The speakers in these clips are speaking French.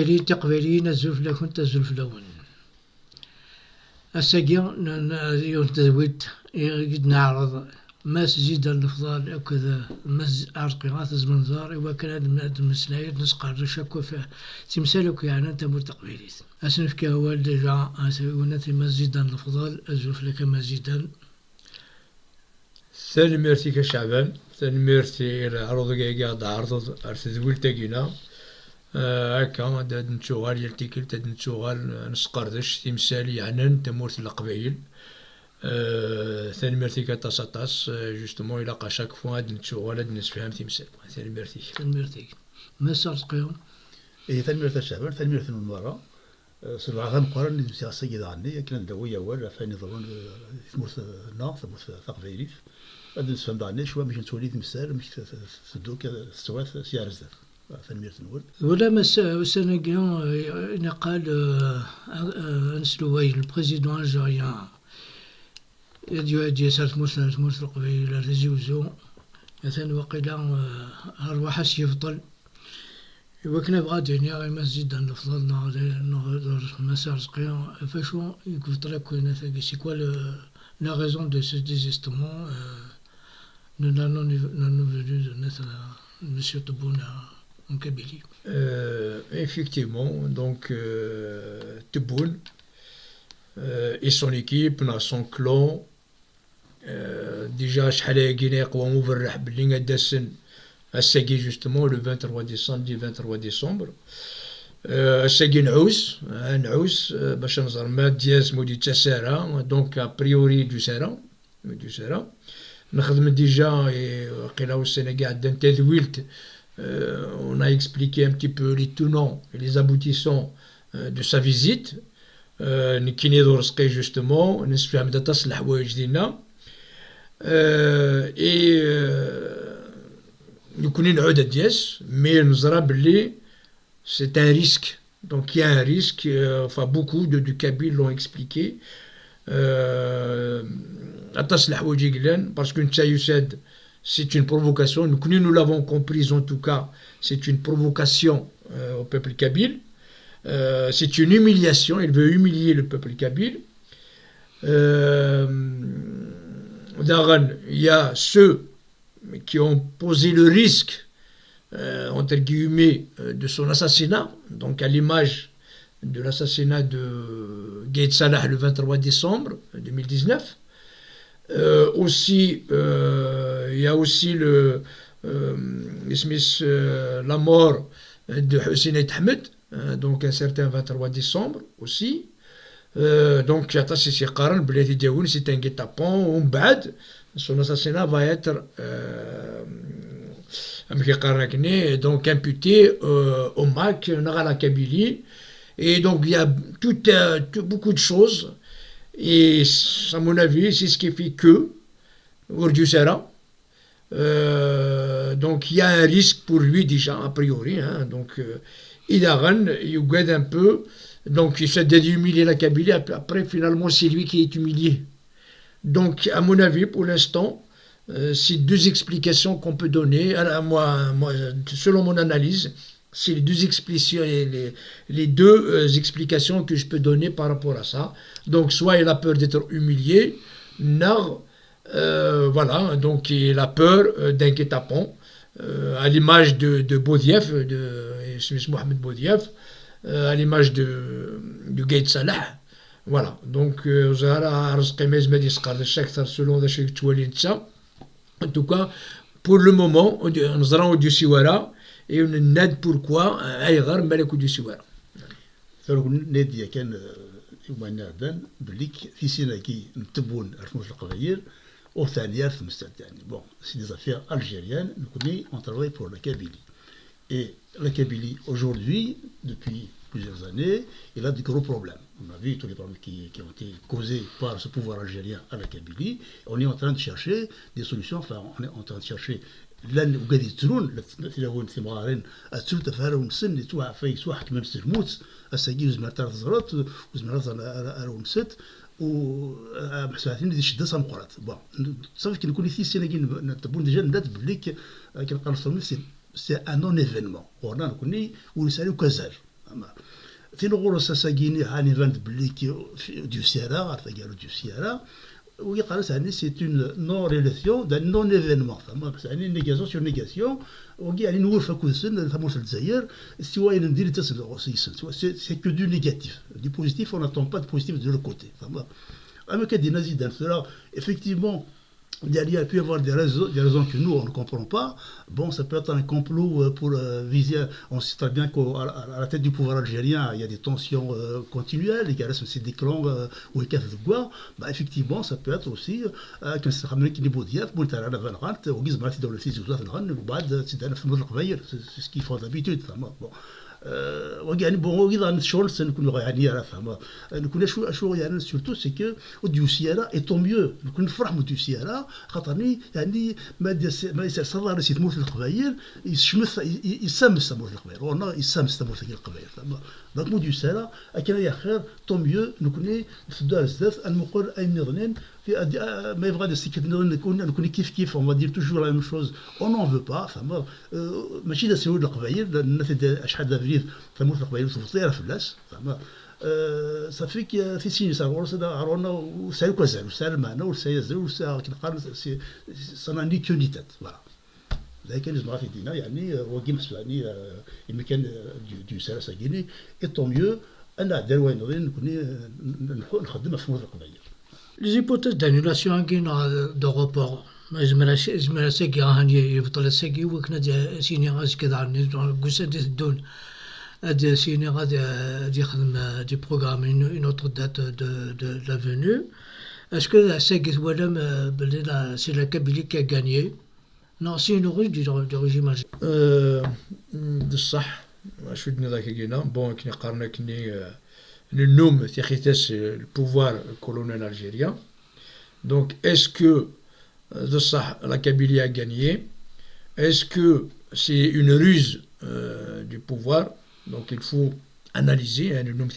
تقبلين الزلفلة كنت الزلفلون الساقي يوم تزويد قد نعرض ماس زيد الافضال وكذا ماس عرقيات زمنزار وكان هذا المسلاير نسقر شكوى فيه تمثالك يعني انت مرتقبليت اسنف كهو ديجا ونتي ماس زيد الافضال الزلفلة كما زيدان ثاني ميرتي كشعبان ثاني ميرتي العروض قاعد عرض ارتدول تاقينا هكا داد نتشوغال يلتيكل داد نتشوغال نسقردش تمثالي عنان تمورت القبايل ثاني ميرتي كتاساتاس جوستومون إلا شاك فوا هاد نتشوغال هاد نسفهم تمثال ثاني ميرتي ما صار تقيهم ثاني ميرتي الشعبان ثاني ميرتي من المرة سبعة غام قرن نمسي السيد عني كان دوية أول فاني ضرون ثمورت نا ثمورت ثقبايليت هاد نسفهم عني شوية باش نتولي تمثال باش تدوك استوات سيار الزاف ولا سنة قال أنسلوي البريزيدون الجزائري يدي سالت مرسل القبيلة تزيوزو مثلا وقيلا أرواح يفضل وكنا بغادين غير مسجد الأفضل نغادر مسار سقيا فاشو يقول لك c'est quoi la raison de ce désistement nous n'avons venu de notre Monsieur Tebboune en Kabylie. Effectivement, donc Tebboune et son équipe, son clan, déjà شحال كينا قوامو بالرح باللي غاداسن الساقي justement le 23 décembre du 23 décembre الساقي نعوس باش نزرما دياز مودي تسارة دونك ابريوري دو سارة نخدم ديجا قيلا السنة قاعدة تذويلت on a expliqué un petit peu les tenants et les aboutissants de sa visite كي ندور رزقي justement نسفهم دا تصل الحوايج ديالنا et نكون نعود دياس مي نزرا بلي c'est un risque donc il y a un risque enfin beaucoup de Kabyles l'ont expliqué أتصل الحوايج قلان parce que نتا يساد c'est une provocation. Nous l'avons compris en tout cas, c'est une provocation au peuple kabyle. C'est une humiliation, il veut humilier le peuple kabyle. Il y a ceux qui ont posé le risque, entre guillemets, de son assassinat, donc à l'image de l'assassinat de Gaïd Salah le 23 décembre 2019. Aussi, il y a aussi la mort de Hussein Ahmed, donc un certain 23 décembre aussi. Donc, c'est un guet-apens, son assassinat va être donc imputé au MAC, à la Kabylie. Et donc, il y a beaucoup de choses. Et à mon avis, c'est ce qui fait que donc il y a un risque pour lui déjà, a priori. Donc il regarde un peu, donc il essaie d'humilier la Kabylie, après finalement c'est lui qui est humilié. Donc à mon avis, pour l'instant, c'est deux explications qu'on peut donner. Alors, moi, selon mon analyse, c'est les deux explications que je peux donner par rapport à ça. Donc, soit il a peur d'être humilié, voilà, donc il a peur d'un guet-apens, à l'image de Boudiaf, de Mohamed Boudiaf, à l'image de Gaïd Salah. Voilà, donc, en tout cas, pour le moment, nous allons au Siwara. Et on aide pourquoi أيغر ملك السوارة. ثلو نادي كان يوم نادن بليك في سنة كي نتبون رسموش القبائل وثانية في مستعد يعني bon c'est des affaires algériennes nous connaissons on travaille pour la Kabylie et la Kabylie aujourd'hui depuis plusieurs années il a de gros problèmes. On a vu tous les problèmes qui ont été causés par ce pouvoir algérien à la Kabylie. On est en train de chercher des solutions, enfin on est en train de chercher لان وقاعد يترون تلاقون ثمارين أتسو تفارون سن يتوع في سواح كمان سلموت الساقي وزمرتار تزرط وزمرتار أرون ست ومحسواتين دي شدة سامقرات بون صافي كي نكون في سنة كي نتبون ديجا ندات بليك كنلقى نصرمي سي ان نون ايفينمون ورنا نكوني ونساليو كازال تينغور ساساكيني هاني فاند بليكي دو سيرا عرفت قالوا دو سيرا ويقال يعني سي اون نون ريلاسيون دان نون ايفينمون يعني نيغاسيون سور نيغاسيون وكي يعني نورفا كوسن ثموس الجزائر سواء ندير تصل سي كو دو نيجاتيف دو بوزيتيف اون اتون با دو بوزيتيف دو لو كوتي اما كدينا زيدان سورا effectivement il y a pu y avoir des raisons que nous on ne comprend pas. Bon, ça peut être un complot pour viser. On sait très bien qu'à la tête du pouvoir algérien, il y a des tensions continuelles, et qu'il reste aussi des clans ou des cas de guerre. Bah, effectivement, ça peut être aussi que ça ramène qui n'est pas dit. Bon, tu as la vanrante, ou qu'ils mettent dans le fils de Zouafan, ou bad, c'est un fameux travailleur. C'est ce qu'ils font d'habitude. Bon. وكان بون ايضا الشغل سنكون يعني على فهم نكون شو يعني سورتو سي كو وديو سيارة اي طون ميو نكون نفرح موديو سيارة خاطرني يعني ما يصير سي تموت القبايل يشمس يسمس تموت القبايل ونا يسمس تموت القبايل دونك موديو سيارة كان يا خير طون ميو نكون نفدو بزاف نقول اي نظنين في ما يبغى السكت نكون كيف on va dire toujours la même chose on n'en veut pas فما ماشي دا سيود القبايل الناس شحال دافريد تموت القبايل وتفطير فلاس فما صافي في سيني صار عرونا وسالو كازال وسال معنا وسال وسال كنقال صنع ني كونيتات فوالا لكن لازم في دينا يعني وكي محسوب يعني المكان دو سال ساكيني اي طون ميو انا دار نكون نخدم في القبايل. Les hypothèses d'annulation de report, زملاء ساقي هاني يبطل الساقي وكنا سيني غاز كذا عني قصة دون هاد سيني غادي يخدم دي بروغرام une autre date de la venue. Est-ce que ساقي ولا بلي c'est la Kabylie qui a gagné? Non, c'est une ruse du régime algérien. بصح شو بدنا ذاك قلنا بون كنا قارنا كني le nom le pouvoir colonial algérien. Donc, est-ce que la Kabylie a gagné? Est-ce que c'est une ruse du pouvoir? Donc, il faut analyser le nom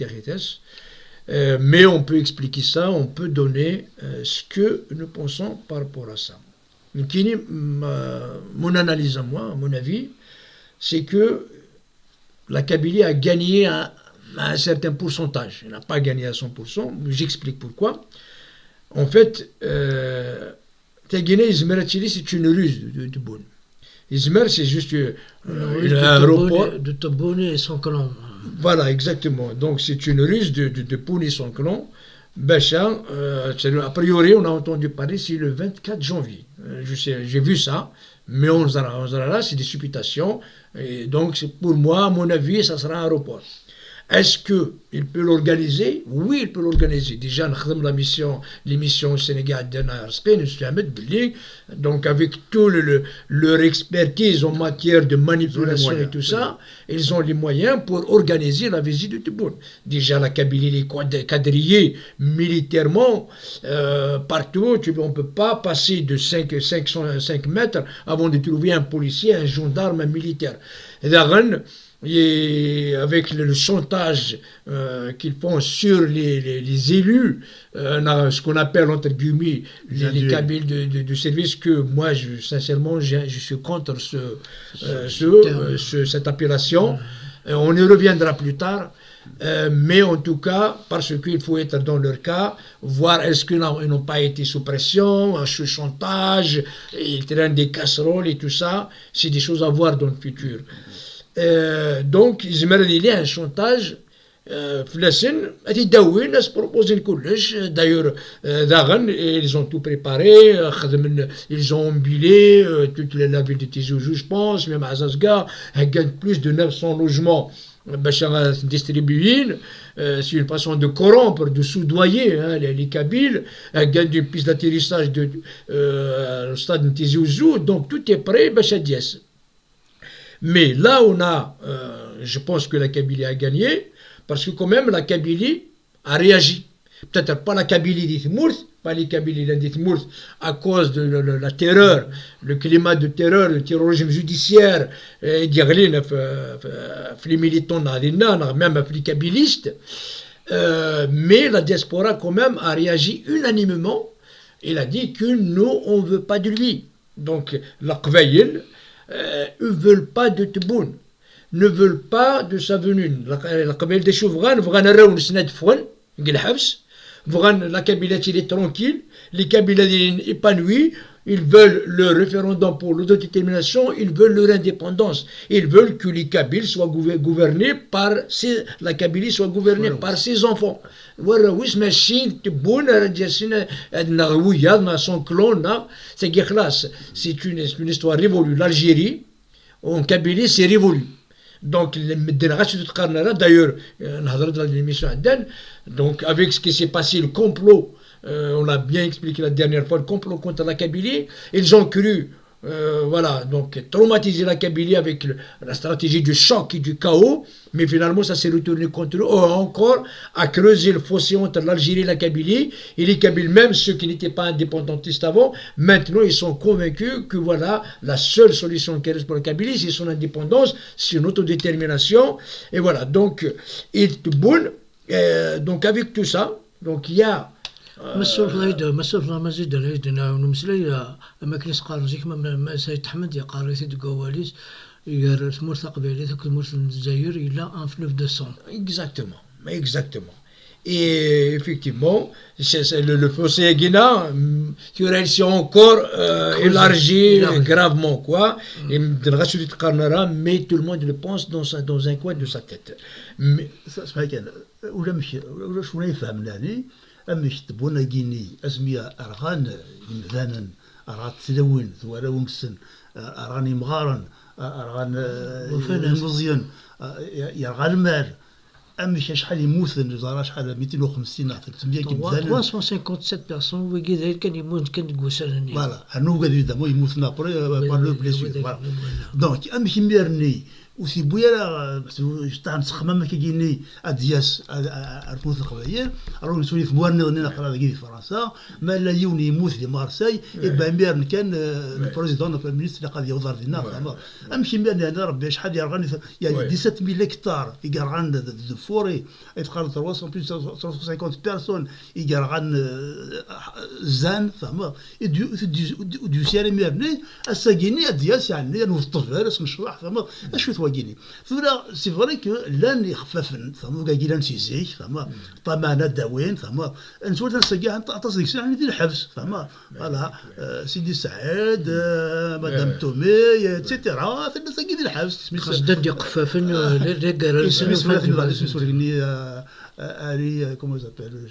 mais on peut expliquer ça, on peut donner ce que nous pensons par rapport à ça. Donc, mon analyse à moi, à mon avis, c'est que la Kabylie a gagné à un certain pourcentage. Elle n'a pas gagné à 100%. J'explique pourquoi. En fait, Guinée, c'est une ruse de Boun. Izmer, c'est juste un report. De Tobone et son clan. Voilà, exactement. Donc, c'est une ruse de Boun et son clan. Bachar, a priori, on a entendu parler, c'est le 24 janvier. J'ai vu ça, mais on là, c'est des supputations. Et donc, pour moi, à mon avis, ça sera un report. Est-ce qu'il peut l'organiser? Oui, il peut l'organiser. Déjà, l'émission au Sénégal, donc avec toute leur expertise en matière de manipulation et tout ça, ils ont les moyens pour organiser la visite de Tebboune. Déjà, la Kabylie est quadrillée militairement partout. On ne peut pas passer de 5 mètres avant de trouver un policier, un gendarme, un militaire. Et avec le chantage qu'ils font sur les élus, ce qu'on appelle entre guillemets les Kabyles de service, que moi sincèrement je suis contre cette appellation. On y reviendra plus tard, mais en tout cas, parce qu'il faut être dans leur cas, voir est-ce qu'ils n'ont pas été sous pression, sous chantage, ils traînent des casseroles et tout ça, c'est des choses à voir dans le futur. Donc, ils y a un chantage. D'ailleurs, ils ont tout préparé, ils ont embellé toute la ville de Tizouzou, je pense, même à Azazga, ils gagnent plus de 900 logements. Distribués, c'est une façon de corrompre, de soudoyer les Kabyles, ils gagnent une piste d'atterrissage au stade de Tizouzou, donc tout est prêt, Bachadiès. Mais là, je pense que la Kabylie a gagné, parce que quand même, la Kabylie a réagi. Peut-être pas la Kabylie d'Ithmourth, pas les Kabylies d'Ithmourth, à cause de la terreur, le climat de terreur, le terrorisme judiciaire, les militants, même les kabylistes. Mais la diaspora, quand même, a réagi unanimement. Il a dit que nous, on ne veut pas de lui. Donc, la Qbaïl, ils ne veulent pas de Tebboune. ne veulent pas de sa venue. القبائل دي شوف بغا نراو نسناد فغن الحبس la Kabylie il est tranquille, les Kabyles épanouis, ils veulent le référendum pour l'autodétermination, ils veulent leur indépendance, ils veulent que les Kabyles soient gouvernés par la Kabylie soit gouvernée par ses enfants. Voilà, oui, mais si tu bonnes, son clan, c'est une histoire révolue. L'Algérie, en Kabylie, c'est révolu. Donc, d'ailleurs, donc avec ce qui s'est passé, le complot, on l'a bien expliqué la dernière fois, le complot contre la Kabylie, ils ont cru, voilà, donc traumatiser la Kabylie avec la stratégie du choc et du chaos, mais finalement ça s'est retourné contre eux, encore à creuser le fossé entre l'Algérie et la Kabylie, et les Kabyles, même ceux qui n'étaient pas indépendantistes avant, maintenant ils sont convaincus que voilà, la seule solution qui reste pour la Kabylie, c'est son indépendance, c'est une autodétermination, et voilà, donc, donc avec tout ça, donc il y a مسؤول فضايد مسؤول فضا مزيد لهيدنا ونمسلي أما كنيس قارزيك ما سيد حمد يا قارزي دقواليس يقار ثمورث قبيلي ثك ثمورث الجزائر إلا en 1900. Exactement. Et effectivement, le fossé Guinée qui aurait encore élargi gravement, quoi. Et mais tout le monde le pense dans un coin de sa tête. Mais ça, أمش تبونا جيني أسمية أرغان يمذانا أرغان تلون ثوالون سن أرغان مغارا أرغان مزيان يرغان مال أمش شحال يموثن زارا شحال 250 300 كيمذانا 357 personnes وكذا كان يموت كان قوسان فوالا هنو قادر يدمو يموثنا بار لو بليسيور فوالا دونك أمش ميرني وسي بويا شطان سخمام كيجيني ادياس ارفوث القبائل راهو نسولي في موارنه نقرا في فرنسا ما لا يوني يموت في مارسي يبقى ميرن كان البريزيدون دو المينيستر اللي قاضي يوضر دينا امشي ميرن انا ربي شحال يرغني يعني 17000 هكتار يقرغن دو فوري يتقال 350 بيرسون يقرغن زان فهمت دو سيري ميرني الساكيني ادياس يعني نوصف فارس نشرح فهمت اشو واجيني فلا سي فري كو لان يخففن فما كاين لان سيزيك فما طمانه داوين فما نسولت نسقيها تصديق يعني ديال الحبس فما فوالا سيدي سعيد مدام تومي اتسيتيرا نسقي ديال الحبس قصد يقففن لا قال سميتو علي كومو زابيل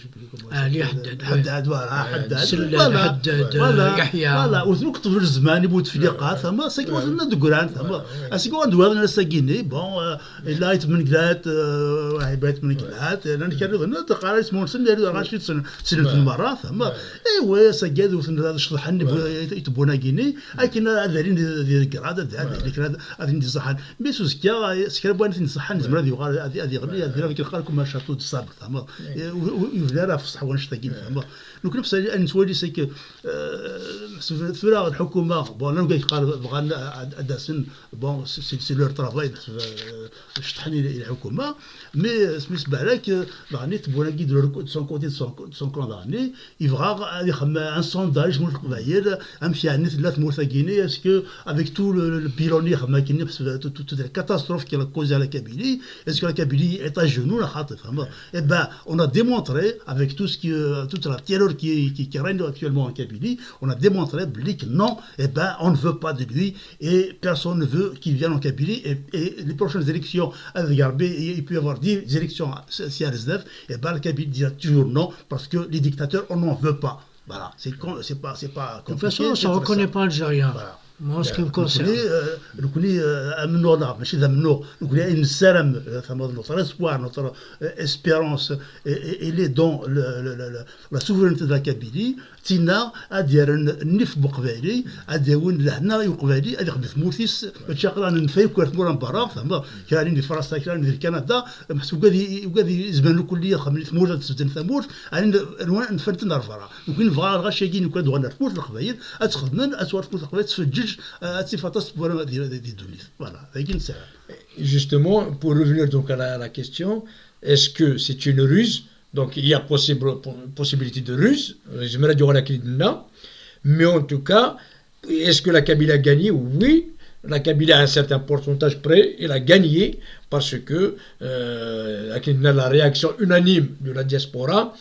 علي حداد حداد سلال حداد يحيى فوالا وذوك طفل الزمان يبوت في لقاء ثما ساكي وصلنا دكران ثما اسكو ندوار ساكيني بون الا يتمن كلات واحد بيت من كلات انا كان تقارا اسمه سن داروا 20 سنه في المره ثما ايوا ساكاد وثنا شطحن يتبونا كيني لكن دارين ديال كراد ديال هذه دي صحن بيسو سكا بوان في صحن زعما هذه غني هذه كنلقى لكم شاطو السابق ثما يفلا في الصحوه نشتاقين ثما لو نفس ان سوالي سيك ثورة الحكومه بون انا قال بغا اداسن بون سي لور طرافاي شطحني الحكومه مي سميت بالك يعني تبونا كي دو سون كوتي سون كون داني يبغى يخم ان سونداج مول القبائل امشي يعني ثلاث موثقين اسكو افيك تو لو بيلوني خما كاين تو لا كاتاستروف كي لا كوز على كابيلي اسكو لا كابيلي ايتا جنون خاطر فهمت et ben on a démontré avec tout ce qui toute la terreur qui règne actuellement en Kabylie, on a démontré que non, et ben on ne veut pas de lui et personne ne veut qu'il vienne en Kabylie et les prochaines élections avec Garbé, il peut y avoir 10 élections si à RSDF, et ben le Kabylie dira toujours non parce que les dictateurs on n'en veut pas. Voilà, c'est pas de toute façon ça ne reconnaît pas algérien. Voilà. Moi, ce qui me concerne. نكوني أمنونا ماشي ذا منو نكوني نسالم ثما notre espoir notre espérance elle est dans la souveraineté de la Kabylie تينا أدير النف بقبالي أديون لهنا يقبالي أدي خدمت موثيس تشاقلا نفاي كورت مورا برا ثما كاني في فرنسا كاني في كندا محسوب وقادي زمان الكلية خمني ثمور تسدن ثمور أنا نفرتن رفرا نكون فغار غاشيكين وكاد غنا ثمور القبايل أتخدمن أتوار ثمور القبايل تفجج تصفاتس بورا دي دوليس فوالا هاكين ساعة. Justement, pour revenir donc à la question, est-ce que c'est une ruse? Donc il y a possibilité de ruse, j'aimerais dire la clé de là, mais en tout cas, est-ce que la Kabylie a gagné? Oui, la Kabylie à un certain pourcentage près, elle a gagné parce que la réaction unanime de la diaspora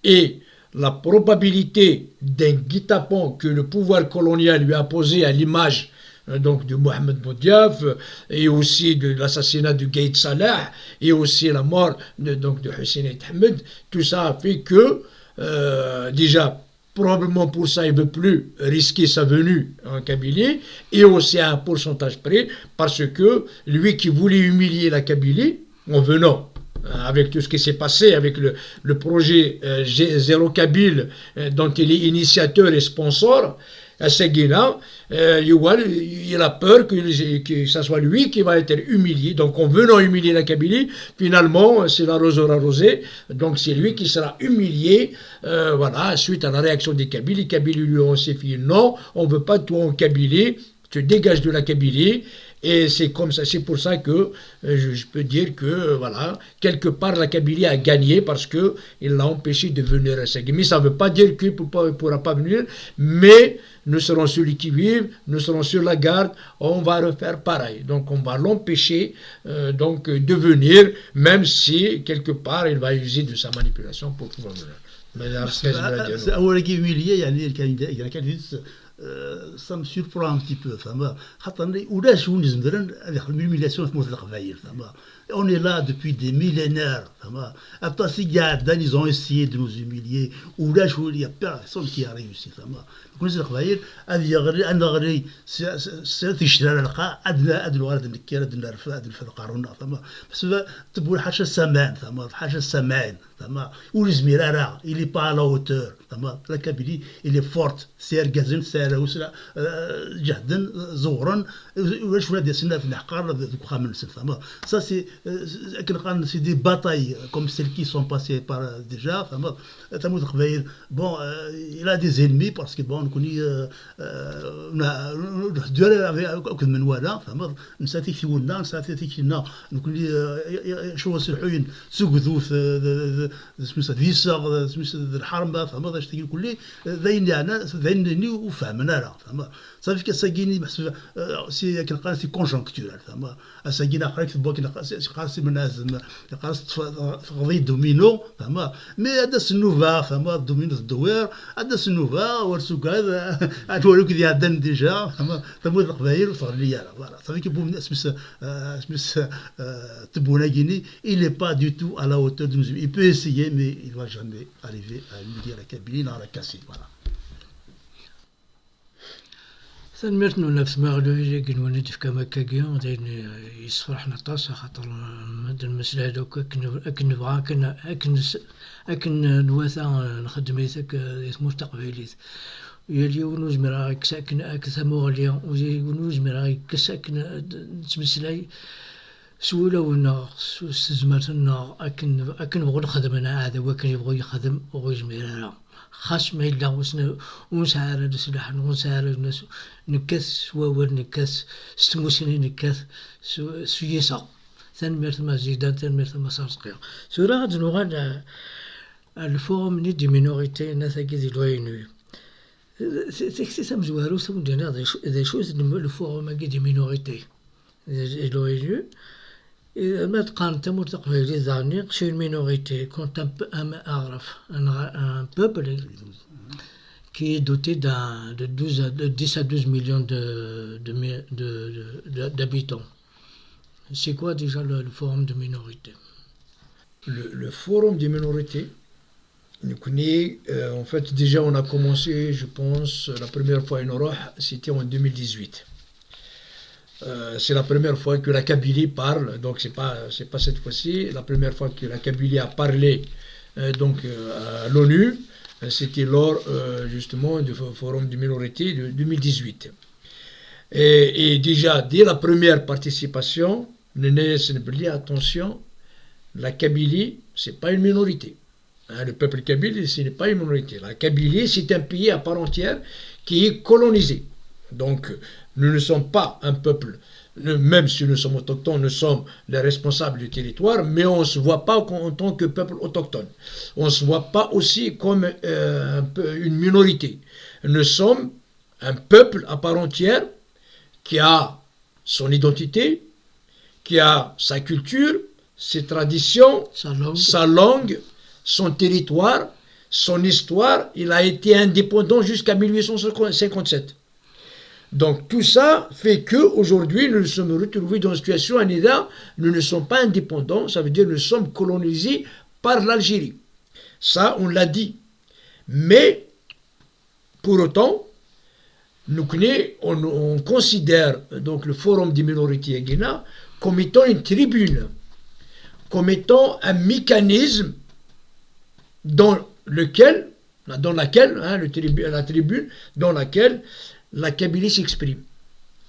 et la probabilité d'un guet-apens que le pouvoir colonial lui a posé à l'image donc de Mohamed Boudiaf et aussi de l'assassinat de Gaïd Salah et aussi la mort de Hussein Ahmed, tout ça a fait que déjà probablement pour ça il ne veut plus risquer sa venue en Kabylie et aussi à un pourcentage près parce que lui qui voulait humilier la Kabylie en venant avec tout ce qui s'est passé, avec le projet Zéro Kabyle dont il est initiateur et sponsor, à Seguina, il a peur que ce soit lui qui va être humilié. Donc en venant humilier la Kabylie, finalement c'est l'arroseur arrosé, donc c'est lui qui sera humilié voilà, suite à la réaction des Kabyles. Les Kabyles lui ont aussi dit non, on ne veut pas toi en Kabylie, tu dégages de la Kabylie. Et c'est comme ça, c'est pour ça que je peux dire que voilà, quelque part la Kabylie a gagné parce que il l'a empêché de venir à Seguin. Mais ça ne veut pas dire qu'il ne pourra pas venir, mais nous serons celui qui vivent, nous serons sur la garde, on va refaire pareil. Donc on va l'empêcher donc de venir, même si quelque part il va user de sa manipulation pour pouvoir venir. Ça me surprend un petit peu. On est là depuis des millénaires. Ils ont essayé de nous humilier. Il n'y a personne qui a réussi. Il n'est pas à la hauteur. La Kabylie, il est forte. C'est ça, c'est des batailles comme celles qui sont passées par déjà. Bon, il a des ennemis parce que bon, on connaît صافي كساكيني بحسب سي كنلقى سي كونجونكتورال فما اساكينا قريت في البوك قارس من لازم قارس تقضي دومينو فما مي هذا السنوفا فما دومينو الدوير هذا السنوفا ورسوك هذا عاد كي عندنا ديجا فما تموت القبائل وصغليا فوالا صافي كيبو سميس تبونا كيني il est pas du tout à la hauteur de nous. Il peut essayer mais il va jamais arriver à humilier la Kabylie dans la casser voilà. سنمرتنو نفس ما غلو يجي وليد في كما كاكيون داين يصفرحنا طاسة خاطر هاد المسألة هادوك أكن نبغى أكن نواثا نخدم يثاك مستقبليت يلي ونوزمر غاك ساكن أكثمو غليا ونوزمر غاك ساكن تمسلاي سولا ونا استزمرتنا أكن بغو نخدم أنا هذا وكان يبغو يخدم وغيزمر خاص ما إلا ونسعر السلاح ونسعر الناس نكث وور نكث ستموسيني نكث سياسة تنميرت ما زيدان تنميرت ما صارسقيا سورة غاد نوغال الفورم ني دي مينوريتي ناس كي دي لوينو سي سام زوارو سام دينا ذا شوز الفورم كي دي مينوريتي لوينو ما تقارن تمر تقبل ذاني شي المينوريتي كنت أعرف un peuple qui est doté de 10 à 12 millions d'habitants. C'est quoi déjà le forum de minorité? Le forum des minorités, nous connaissons, en fait déjà on a commencé, je pense, la première fois en Europe, c'était en 2018. C'est la première fois que la Kabylie parle, donc c'est pas cette fois-ci, la première fois que la Kabylie a parlé donc à l'ONU, c'était lors justement du forum des minorités de 2018. Et déjà, dès la première participation, attention, la Kabylie, c'est pas une minorité. Hein, le peuple kabyle, ce n'est pas une minorité. La Kabylie, c'est un pays à part entière qui est colonisé. Donc, nous ne sommes pas un peuple, même si nous sommes autochtones, nous sommes les responsables du territoire, mais on ne se voit pas en tant que peuple autochtone. On ne se voit pas aussi comme une minorité. Nous sommes un peuple à part entière qui a son identité, qui a sa culture, ses traditions, sa langue, son territoire, son histoire. Il a été indépendant jusqu'à 1857. Donc tout ça fait qu'aujourd'hui, nous nous sommes retrouvés dans une situation, à Nida, nous ne sommes pas indépendants, ça veut dire que nous sommes colonisés par l'Algérie. Ça, on l'a dit. Mais, pour autant, on considère donc le Forum des minorités à Guinée comme étant une tribune, comme étant un mécanisme dans laquelle la tribune dans laquelle la Kabylie s'exprime.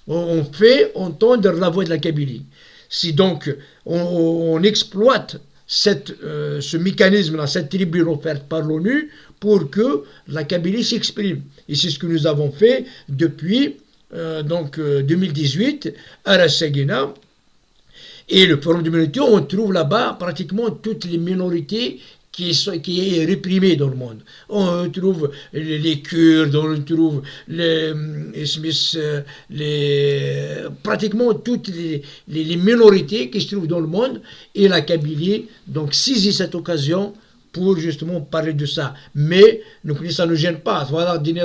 On fait entendre la voix de la Kabylie. Si donc on exploite ce mécanisme-là, cette tribune offerte par l'ONU, pour que la Kabylie s'exprime. Et c'est ce que nous avons fait depuis 2018 à Rassaguina. Et le Forum des minorités, on trouve là-bas pratiquement toutes les minorités qui est réprimée dans le monde. On trouve les Kurdes, on trouve pratiquement toutes les minorités qui se trouvent dans le monde, et la Kabylie donc saisit cette occasion pour justement parler de ça. Mais ça ne nous gêne pas. Voilà, des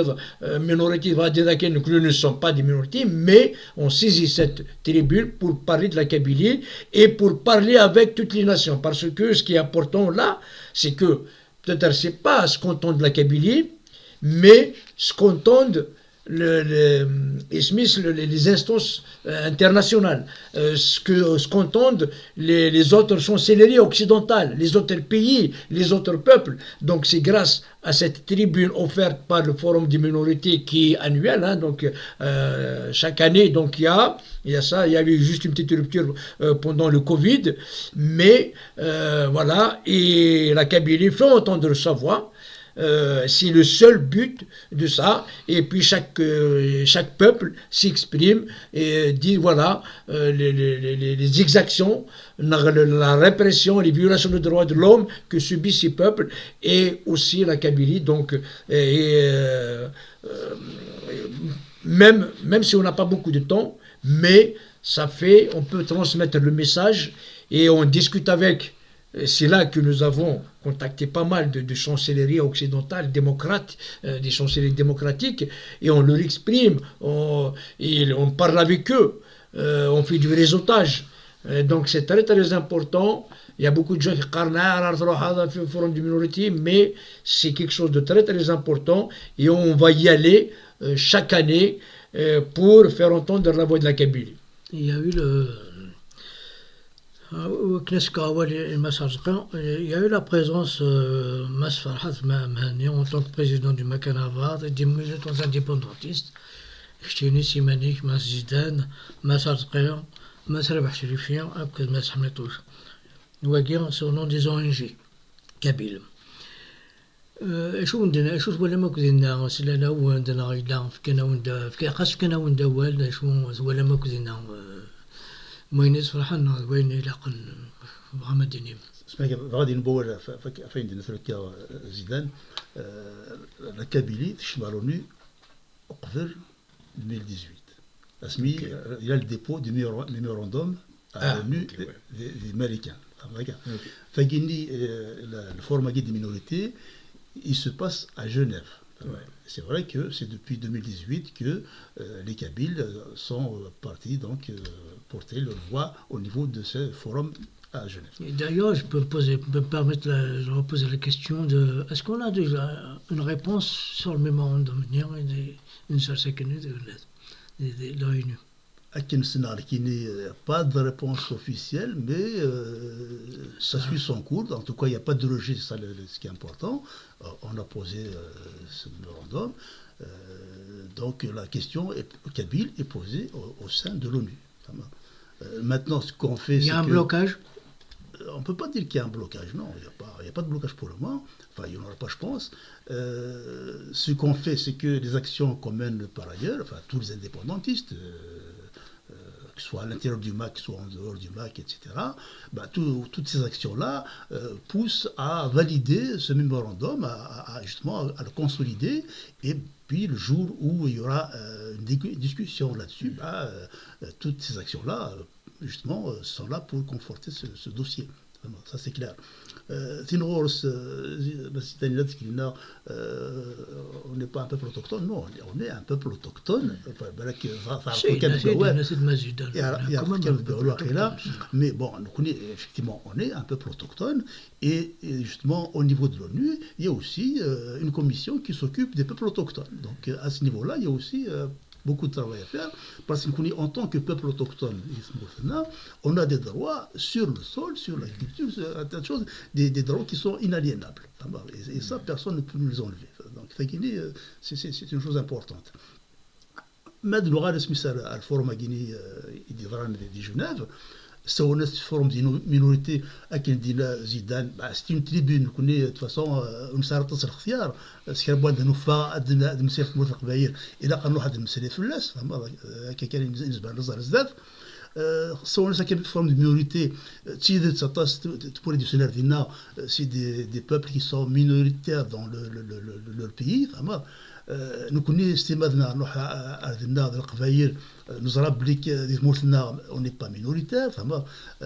minorités, nous ne sommes pas des minorités, mais on saisit cette tribune pour parler de la Kabylie et pour parler avec toutes les nations. Parce que ce qui est important là, c'est que peut-être c'est pas ce qu'entend de la Kabylie, mais ce qu'entendent les instances internationales, ce qu'entendent les autres chancelleries occidentales, les autres pays, les autres peuples. Donc c'est grâce à cette tribune offerte par le Forum des minorités qui est annuel, chaque année, donc il y a eu juste une petite rupture pendant le Covid, mais voilà, et la Kabylie fait entendre sa voix. C'est le seul but de ça, et puis chaque peuple s'exprime et dit voilà les exactions, la répression, les violations des droits de l'homme que subissent ces peuples, et aussi la Kabylie. Donc même si on n'a pas beaucoup de temps, mais on peut transmettre le message, et on discute avec. C'est là que nous avons contacté pas mal de chancelleries occidentales, démocrates, des chancelleries démocratiques, et on leur exprime, on parle avec eux, on fait du réseautage. Donc c'est très très important. Il y a beaucoup de gens qui parlent au Forum des minorités, mais c'est quelque chose de très très important, et on va Il y aller chaque année pour faire entendre la voix de la Kabylie. Il y a eu il y a eu la présence Mas Farhat Mahani en tant que président du Makanavad et des militants indépendantistes. Chtini Simanik, Mas Zidane, Mas Arzqian, Mas Rabah Sherifian, après Mas Hamletouch. Nous avons son nom des ONG, Kabyle. شو عندنا شو ولا ما كذنا سلنا وعندنا غيدا فكنا وندا خاص فكنا وندا والنا شو ولا ما كذنا موينيس فرحنا وين يلاقن محمدين غادي نبول فين نثرك زيدان la Kabylie تشمع l'ONU قبل 2018 اسمي il y a le dépôt du mémorandum à l'ONU des Américains. Le forum des minorités, il se passe à Genève. Ouais. C'est vrai que c'est depuis 2018 que les Kabyles sont partis donc porter leur voix au niveau de ce forum à Genève. D'ailleurs, je peux me permettre de reposer la question de est-ce qu'on a déjà une réponse sur le mémorandum une seule seconde de l'ONU? Il n'y a pas de réponse officielle, mais ça suit son cours. En tout cas, il n'y a pas de rejet, c'est ça ce qui est important. On a posé ce mémorandum. Donc la question kabyle est posée au sein de l'ONU. Maintenant, ce qu'on fait, il y a un blocage. On ne peut pas dire qu'il y a un blocage, non, il n'y a pas de blocage pour le moment, enfin il n'y en aura pas je pense. Ce qu'on fait, c'est que les actions qu'on mène par ailleurs, enfin tous les indépendantistes, que ce soit à l'intérieur du MAC, que ce soit en dehors du MAC, etc., toutes ces actions-là poussent à valider ce mémorandum, justement à le consolider et puis le jour où il y aura une discussion là-dessus, toutes ces actions-là, justement, sont là pour conforter ce dossier. Vraiment, ça c'est clair. Tinors, on n'est pas un peuple autochtone, non, on est un peuple autochtone. Mais bon, effectivement, on est un peuple autochtone, et justement, au niveau de l'ONU, il y a aussi une commission qui s'occupe des peuples autochtones. Donc à ce niveau-là, il y a aussi beaucoup de travail à faire, parce qu'en tant que peuple autochtone, on a des droits sur le sol, sur la culture, sur un tas de choses, des droits qui sont inaliénables. Et ça, personne ne peut nous les enlever. Donc, c'est une chose importante. Maintenant, le forum de Genève, c'est un forum de minorité à qui dit Zidane, c'est une tribune, de toute façon, on s'arrête à الاختيار. سكر بوان نوفا عندنا المسير في مرتق باير إلى قانون واحد المسألة في الناس كان ينزل نظر زاد سواء كان فورم de minorité تسيد تسطاس تبوري دي سونار ديالنا سي des peuples qui sont minoritaires dans leur pays نكوني استمادنا نروح عندنا القبايل نزرب بليك ديك مورتنا on n'est pas minoritaire.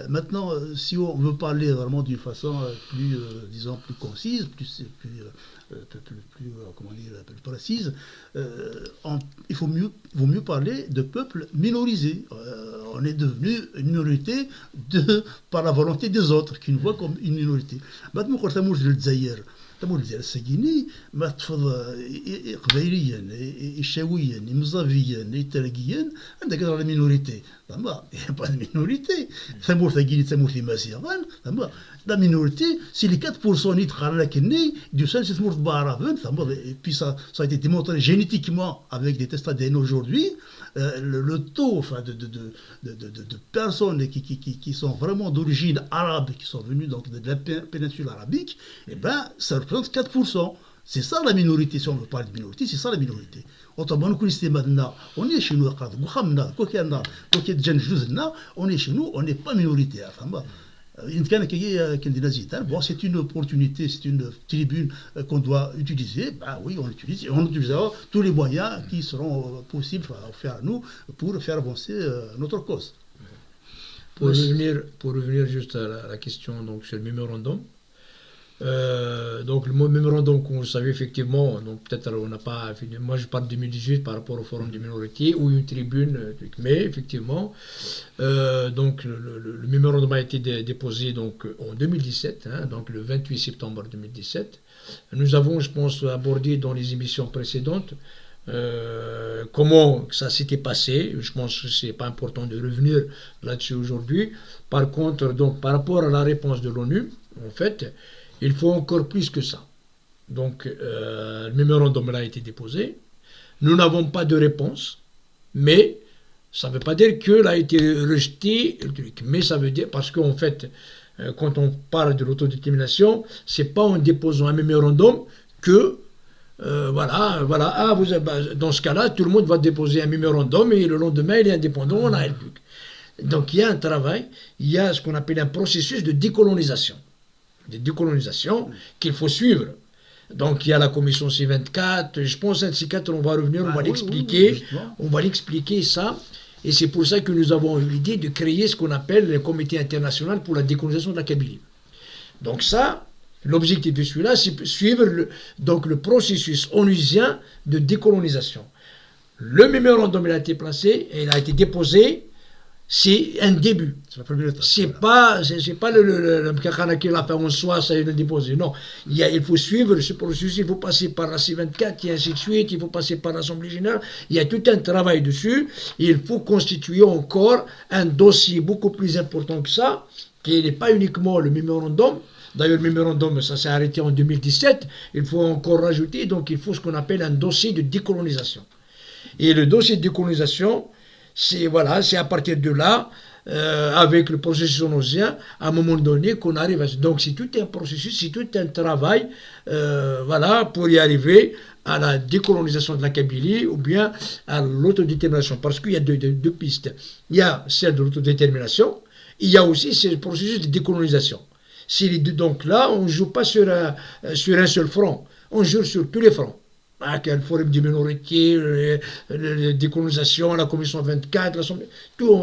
Maintenant, si on veut parler vraiment d'une façon plus, disons, plus concise, plus comment dire, plus précise, il vaut mieux parler de peuples minorisés. On est devenu une minorité par la volonté des autres, qui nous voient comme une minorité. Maintenant, quand on est الجزائر السجيني ما تفض قبيليا إشاويا مزافيا إترقيا عندك لا مينوريتي با مينوريتي ثمور ثقيني ثمور في ماسيغان la minorité, c'est les 4% qui sont du sein de cette barave. Et puis ça a été démontré génétiquement avec des tests ADN aujourd'hui. Le taux de personnes qui sont vraiment d'origine arabe, qui sont venues donc de la péninsule arabique, ça représente 4%. C'est ça la minorité, si on veut parler de minorité, c'est ça la minorité. Autrement, on est chez nous, on est chez nous, on n'est pas minoritaire. Bon, c'est une opportunité, c'est une tribune qu'on doit utiliser. Oui, on l'utilise. On utilisera tous les moyens qui seront possibles à faire à nous pour faire avancer notre cause. Pour revenir juste à la question donc, sur le mémorandum. Donc le mémorandum, comme vous savez effectivement, donc peut-être on n'a pas fini. Moi je parle de 2018 par rapport au forum des minorités ou une tribune, mais effectivement, donc le mémorandum a été déposé donc en 2017, donc le 28 septembre 2017. Nous avons, je pense, abordé dans les émissions précédentes comment ça s'était passé. Je pense que c'est pas important de revenir là-dessus aujourd'hui. Par contre, donc par rapport à la réponse de l'ONU, en fait, il faut encore plus que ça. Donc, le mémorandum a été déposé. Nous n'avons pas de réponse, mais ça ne veut pas dire qu'il a été rejeté. Mais ça veut dire, parce qu'en fait, quand on parle de l'autodétermination, ce n'est pas en déposant un mémorandum que, dans ce cas-là, tout le monde va déposer un mémorandum et le lendemain, il est indépendant, on a un truc. Donc, il y a un travail, il y a ce qu'on appelle un processus de décolonisation. Qu'il faut suivre. Donc il y a la commission C24, je pense à C4 on va revenir, on va l'expliquer ça, et c'est pour ça que nous avons eu l'idée de créer ce qu'on appelle le comité international pour la décolonisation de la Kabylie. Donc ça, l'objectif de celui-là, c'est suivre le processus onusien de décolonisation. Le mémorandum il a été placé, et il a été déposé. C'est un début. C'est pas le Mkakana qui l'a fait en soi, ça il l'a déposé. Non, il faut suivre ce processus, il faut passer par la C24, et ainsi de suite, il faut passer par l'Assemblée générale. Il y a tout un travail dessus. Et il faut constituer encore un dossier beaucoup plus important que ça, qui n'est pas uniquement le mémorandum. D'ailleurs, le mémorandum, ça s'est arrêté en 2017. Il faut encore rajouter, donc il faut ce qu'on appelle un dossier de décolonisation. Et le dossier de décolonisation, c'est à partir de là, avec le processus onusien, à un moment donné, qu'on arrive à... Donc c'est tout un processus, c'est tout un travail, pour y arriver à la décolonisation de la Kabylie ou bien à l'autodétermination. Parce qu'il y a deux pistes. Il y a celle de l'autodétermination, il y a aussi ce processus de décolonisation. Donc là, on ne joue pas sur un seul front, on joue sur tous les fronts. le forum des minorités, la décolonisation, la commission 24, tout.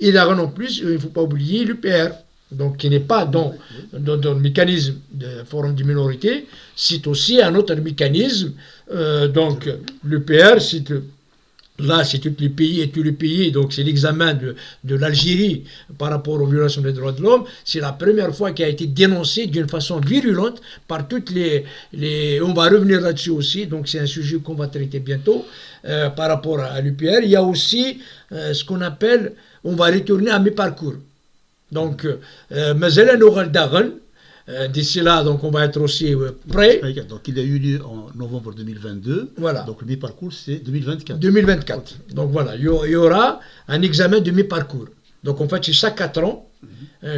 Et là, en plus, il ne faut pas oublier l'UPR, donc qui n'est pas dans le mécanisme du forum des minorités, c'est aussi un autre mécanisme. Donc l'UPR, là, c'est tous les pays, donc c'est l'examen de l'Algérie par rapport aux violations des droits de l'homme. C'est la première fois qu'il a été dénoncé d'une façon virulente par toutes les... On va revenir là-dessus aussi, donc c'est un sujet qu'on va traiter bientôt par rapport à l'UPR. Il y a aussi ce qu'on appelle, on va retourner à mes parcours. Donc, Mazelen Oral Dagan, d'ici là, donc on va être aussi prêt. Donc il a eu lieu en novembre 2022. Voilà. Donc le mi-parcours c'est 2024. 2024. Donc voilà, il y aura un examen de mi-parcours. Donc en fait, c'est chaque 4 ans.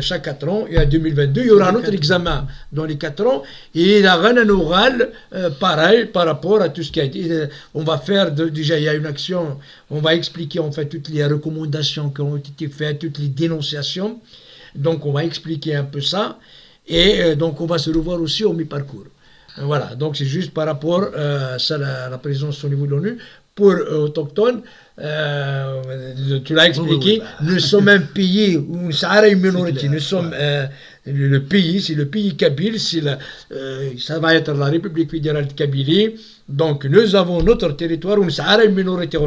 Chaque 4 ans, et en 2022, il y aura un autre examen dans les 4 ans. Et il y aura un oral pareil par rapport à tout ce qui a été. On va faire, déjà, il y a une action, on va expliquer en fait toutes les recommandations qui ont été faites, toutes les dénonciations. Donc on va expliquer un peu ça. Et donc on va se revoir aussi au mi-parcours. Voilà, donc c'est juste par rapport à la présence au niveau de l'ONU. Pour autochtones, tu l'as expliqué, nous sommes un pays où nous sommes une minorité, nous sommes le pays, c'est le pays kabyle, ça va être la République fédérale de Kabylie. Donc nous avons notre territoire où nous sommes une minorité.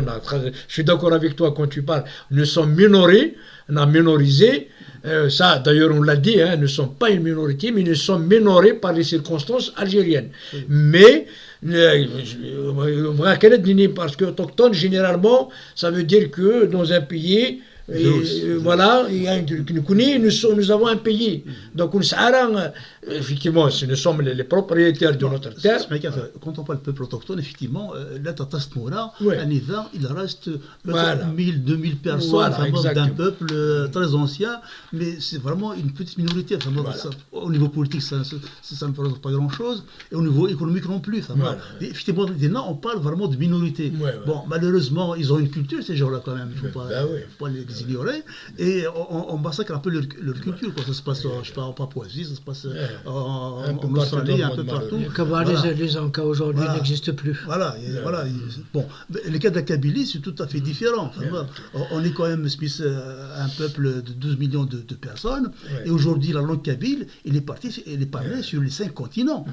Je suis d'accord avec toi quand tu parles, nous sommes minorés, on a minorisé. Ça, d'ailleurs, on l'a dit, nous ne sommes pas une minorité, mais nous sommes minorés par les circonstances algériennes. Mais, parce que autochtone, généralement, ça veut dire que dans un pays, voilà, nous avons un pays. Donc, effectivement, nous sommes les propriétaires de notre terre. Quand on parle de peuple autochtone, effectivement, là, Ouais. un hiver, il reste Voilà. 1000, 2000 personnes Voilà, d'un peuple très ancien, mais c'est vraiment une petite minorité. Voilà. Au niveau politique, ça ne représente pas grand-chose, et au niveau économique non plus. Voilà. Et effectivement, on parle vraiment de minorité. Ouais. Bon, malheureusement, ils ont une culture, ces gens-là, quand même. Il ne faut pas les ignorer. Et on massacre un peu leur culture. Quoi. Ça se passe, je sais pas, en Papouasie, ça se passe en Australie, un peu partout. Les Ankas aujourd'hui n'existent plus. Voilà. Bon, le cas de la Kabylie, c'est tout à fait différent. On est quand même un peuple de 12 millions de personnes. Et aujourd'hui, la langue kabyle, elle est parlée sur les 5 continents.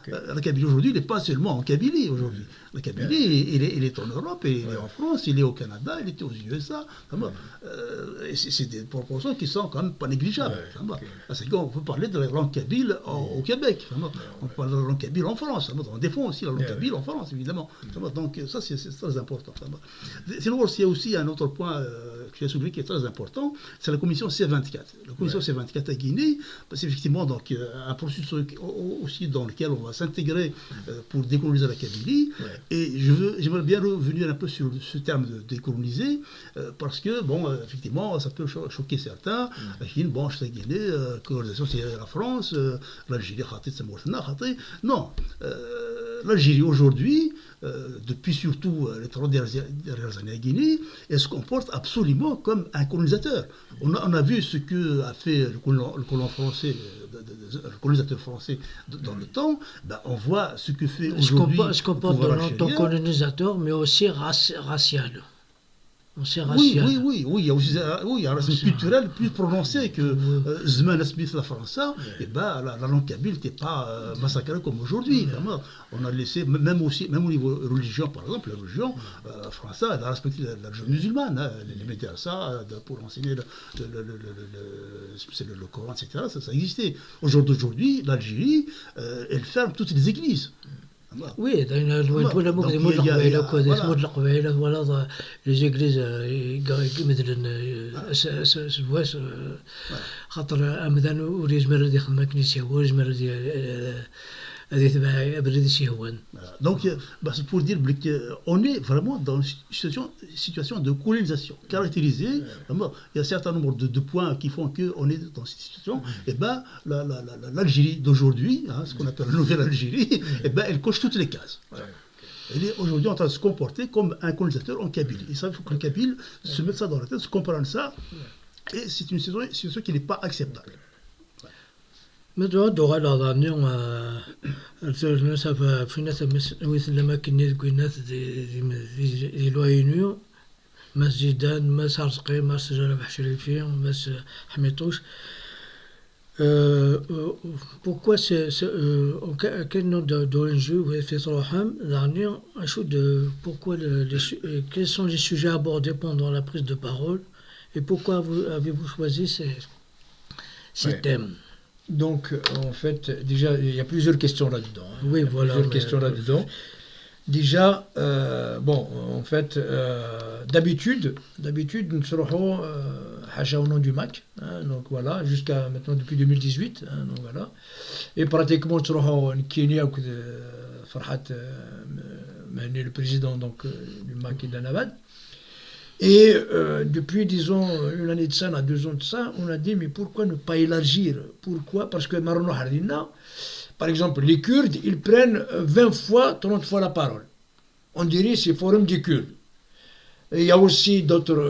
La Kabylie aujourd'hui, il n'est pas seulement en Kabylie aujourd'hui. La Kabylie, il est en Europe, il est en France, il est au Canada, il est aux USA. C'est des proportions qui sont quand même pas négligeables. Parce qu'on peut parler de la langue kabyle au Québec. On parle de la langue kabyle en France. On défend aussi la langue kabyle en France, évidemment. Donc ça, c'est très important. Sinon, il y a aussi un autre point que j'ai soulevé qui est très important, c'est la commission C24. La commission C24 à Guinée, c'est effectivement donc, un processus aussi dans lequel on va s'intégrer pour décoloniser la Kabylie. Et j'aimerais bien revenir un peu sur ce terme de décoloniser, parce que, bon, effectivement, ça peut choquer certains. Bon, je sais Guinée, colonisation, c'est la France, l'Algérie, non. L'Algérie aujourd'hui, depuis surtout les 30 dernières années à Guinée, elle se comporte absolument comme un colonisateur. On a vu ce que a fait le colon français, le colonisateur français dans le temps. On voit ce que fait aujourd'hui. Se comporte en tant que colonisateur, mais aussi racial. Oui, il y a aussi un racisme culturel plus prononcé que Zman Smith la France. Et la langue kabyle n'était pas massacrée comme aujourd'hui. On a laissé, même au niveau religion, par exemple, la religion française, elle a respecté la religion musulmane, les médecins pour enseigner le Coran, etc. Ça existait. Aujourd'hui, l'Algérie, elle ferme toutes les églises. Oui, les églises خاطر أمدان وريج مرة دي خدمة كنيسة وريج مرة دي هذه تبع أبرد سيهوان. Donc, c'est pour dire qu'on est vraiment dans une situation de colonisation caractérisée. Il y a un certain nombre de points qui font qu'on est dans cette situation. Et l'Algérie d'aujourd'hui, ce qu'on appelle la nouvelle Algérie, elle coche toutes les cases. Elle est aujourd'hui en train de se comporter comme un colonisateur en Kabylie. Et ça, il faut que le Kabyle se mette ça dans la tête, se comprenne ça. Et c'est une situation qui n'est pas acceptable. مدوا دوغا لا ظانيو الناس في ناس مثل الأماكن ذوك الناس دي لوينيو ماس زيدان ماس عرسقي ماس جلال بحشريفي ماس حميطوش. Pourquoi quel nom d'ONG vous avez fait pourquoi quels sont les sujets abordés pendant la prise de parole et pourquoi avez-vous choisi ces thèmes? Donc, en fait, déjà, il y a plusieurs questions là-dedans. Oui, voilà. Plusieurs questions là-dedans. Déjà, bon, en fait, d'habitude, nous serons au nom du MAC, hein, donc voilà, jusqu'à maintenant depuis 2018, hein, donc voilà. Et pratiquement, nous serons en Kenya, Farhat, le président donc, du MAC et de la Navad. Et depuis, disons, une année de ça, 2 ans de ça, on a dit, mais pourquoi ne pas élargir? Pourquoi? Parce que Marono Hardina, par exemple, les Kurdes, ils prennent 20 fois, 30 fois la parole. On dirait que c'est le forum des Kurdes. Et il y a aussi d'autres...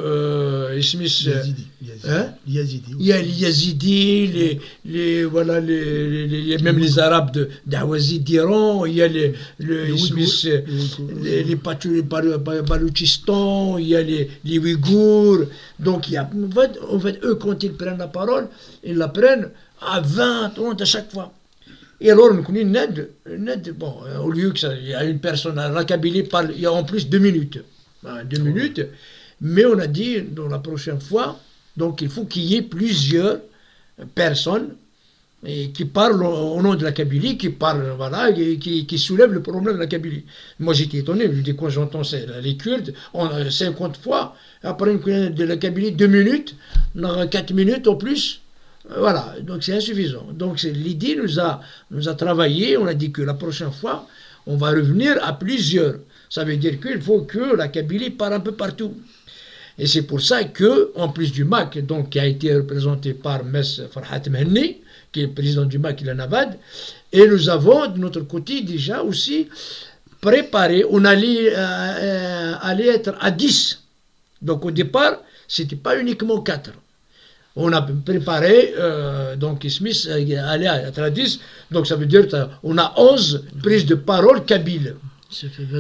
Yazidi. Hein? Yazidi. Il y a les Yazidis, voilà, même les Arabes d'Ahwazi d'Iran, il y a les Baloutchistan, il y a les Ouïghours. Donc, il y a, en fait, eux, quand ils prennent la parole, ils la prennent à 20, 30 à chaque fois. Et alors, on connaît une aide, bon, au lieu qu'il y a une personne, la Kabylie parle, il y a en plus 2 minutes. 2 minutes, mais on a dit, dans la prochaine fois, donc il faut qu'il y ait plusieurs personnes et qui parlent au nom de la Kabylie, qui parlent, voilà, et qui soulèvent le problème de la Kabylie. Moi, j'étais étonné, je dis, quand j'entends les Kurdes, 50 fois, après une de la Kabylie, 2 minutes, 4 minutes en plus. Voilà, donc c'est insuffisant. Donc l'idée nous a travaillé, on a dit que la prochaine fois, on va revenir à plusieurs. Ça veut dire qu'il faut que la Kabylie parle un peu partout. Et c'est pour ça que, en plus du MAC, donc, qui a été représenté par Mess Farhat Mehenni, qui est le président du MAC et la Navad, et nous avons de notre côté déjà aussi préparé, on allait être à 10. Donc au départ, c'était pas uniquement 4. On a préparé, donc Smith allait être à 10, donc ça veut dire qu'on a 11 prises de parole kabyles.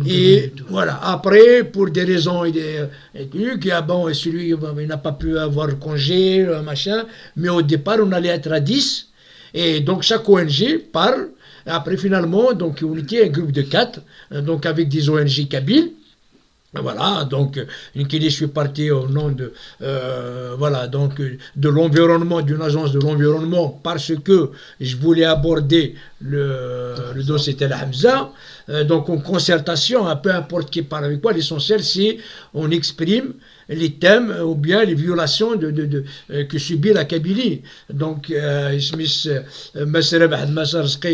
Et voilà, après, pour des raisons et trucs, bon, celui il n'a pas pu avoir congé, machin, mais au départ, on allait être à 10, et donc chaque ONG parle, et après finalement, donc on était un groupe de 4, donc avec des ONG kabyles. Voilà, donc je suis parti au nom de voilà, donc de l'environnement, d'une agence de l'environnement, parce que je voulais aborder le dossier Tel Hamza, donc en concertation, peu importe qui parle avec quoi, l'essentiel c'est on exprime les thèmes ou bien les violations que subit la Kabylie. Donc,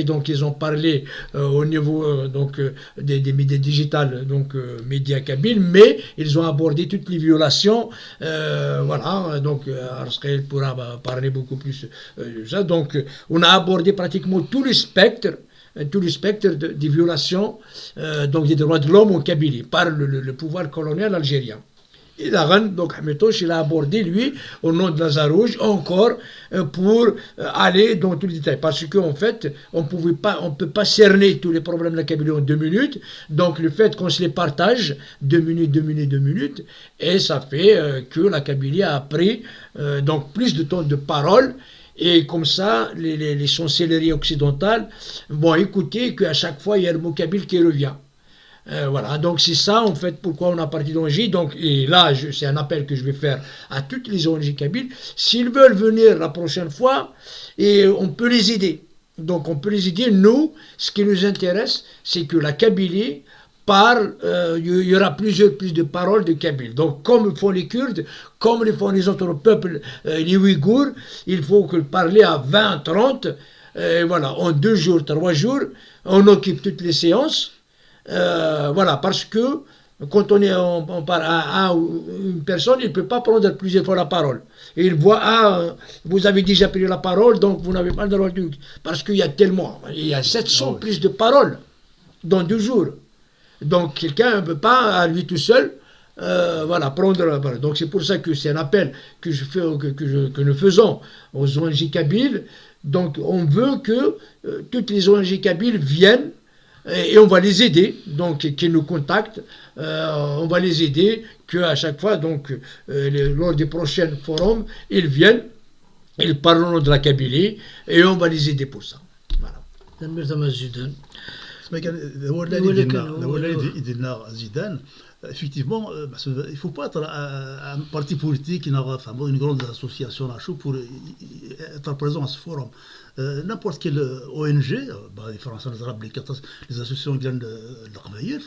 donc ils ont parlé au niveau donc, des médias digitales, donc médias kabyles, mais ils ont abordé toutes les violations. Voilà, donc Arsqaï pourra parler beaucoup plus de ça. Donc, on a abordé pratiquement tout le spectre des violations donc des droits de l'homme en Kabylie par le pouvoir colonial algérien. Et donc Hamitosh, il a abordé, lui, au nom de Lazarouche, encore pour aller dans tous les détails. Parce qu'en fait, on ne peut pas cerner tous les problèmes de la Kabylie en 2 minutes. Donc le fait qu'on se les partage, 2 minutes, et ça fait que la Kabylie a pris donc plus de temps de parole. Et comme ça, les chancelleries occidentales vont écouter qu'à chaque fois, il y a le mot kabyle qui revient. Voilà, donc c'est ça en fait pourquoi on a parti d'ONG. Donc, et là, c'est un appel que je vais faire à toutes les ONG kabyles. S'ils veulent venir la prochaine fois, et on peut les aider. Donc on peut les aider. Nous, ce qui nous intéresse, c'est que la Kabylie parle, il y aura plus de paroles de Kabyle. Donc comme le font les Kurdes, comme le font les autres peuples, les Ouïghours, il faut que parler à 20, 30, voilà, en 2 jours, 3 jours, on occupe toutes les séances. Voilà, parce que quand on parle à une personne, il ne peut pas prendre plusieurs fois la parole. Et il voit, vous avez déjà pris la parole, donc vous n'avez pas le droit de... Parce qu'il y a tellement, il y a 700 prises de parole dans 2 jours. Donc quelqu'un ne peut pas, à lui tout seul, voilà, prendre la parole. Donc c'est pour ça que c'est un appel que nous faisons aux ONG kabyles. Donc on veut que toutes les ONG kabyles viennent et on va les aider, donc qu'ils nous contactent, on va les aider, qu'à chaque fois, donc lors des prochains forums, ils viennent, ils parleront de la Kabylie et on va les aider pour ça. Voilà. Effectivement, il ne faut pas être un parti politique, une grande association pour être présent à ce forum. N'importe quelle ONG, les Français, les associations grandes de l'Aqbayir,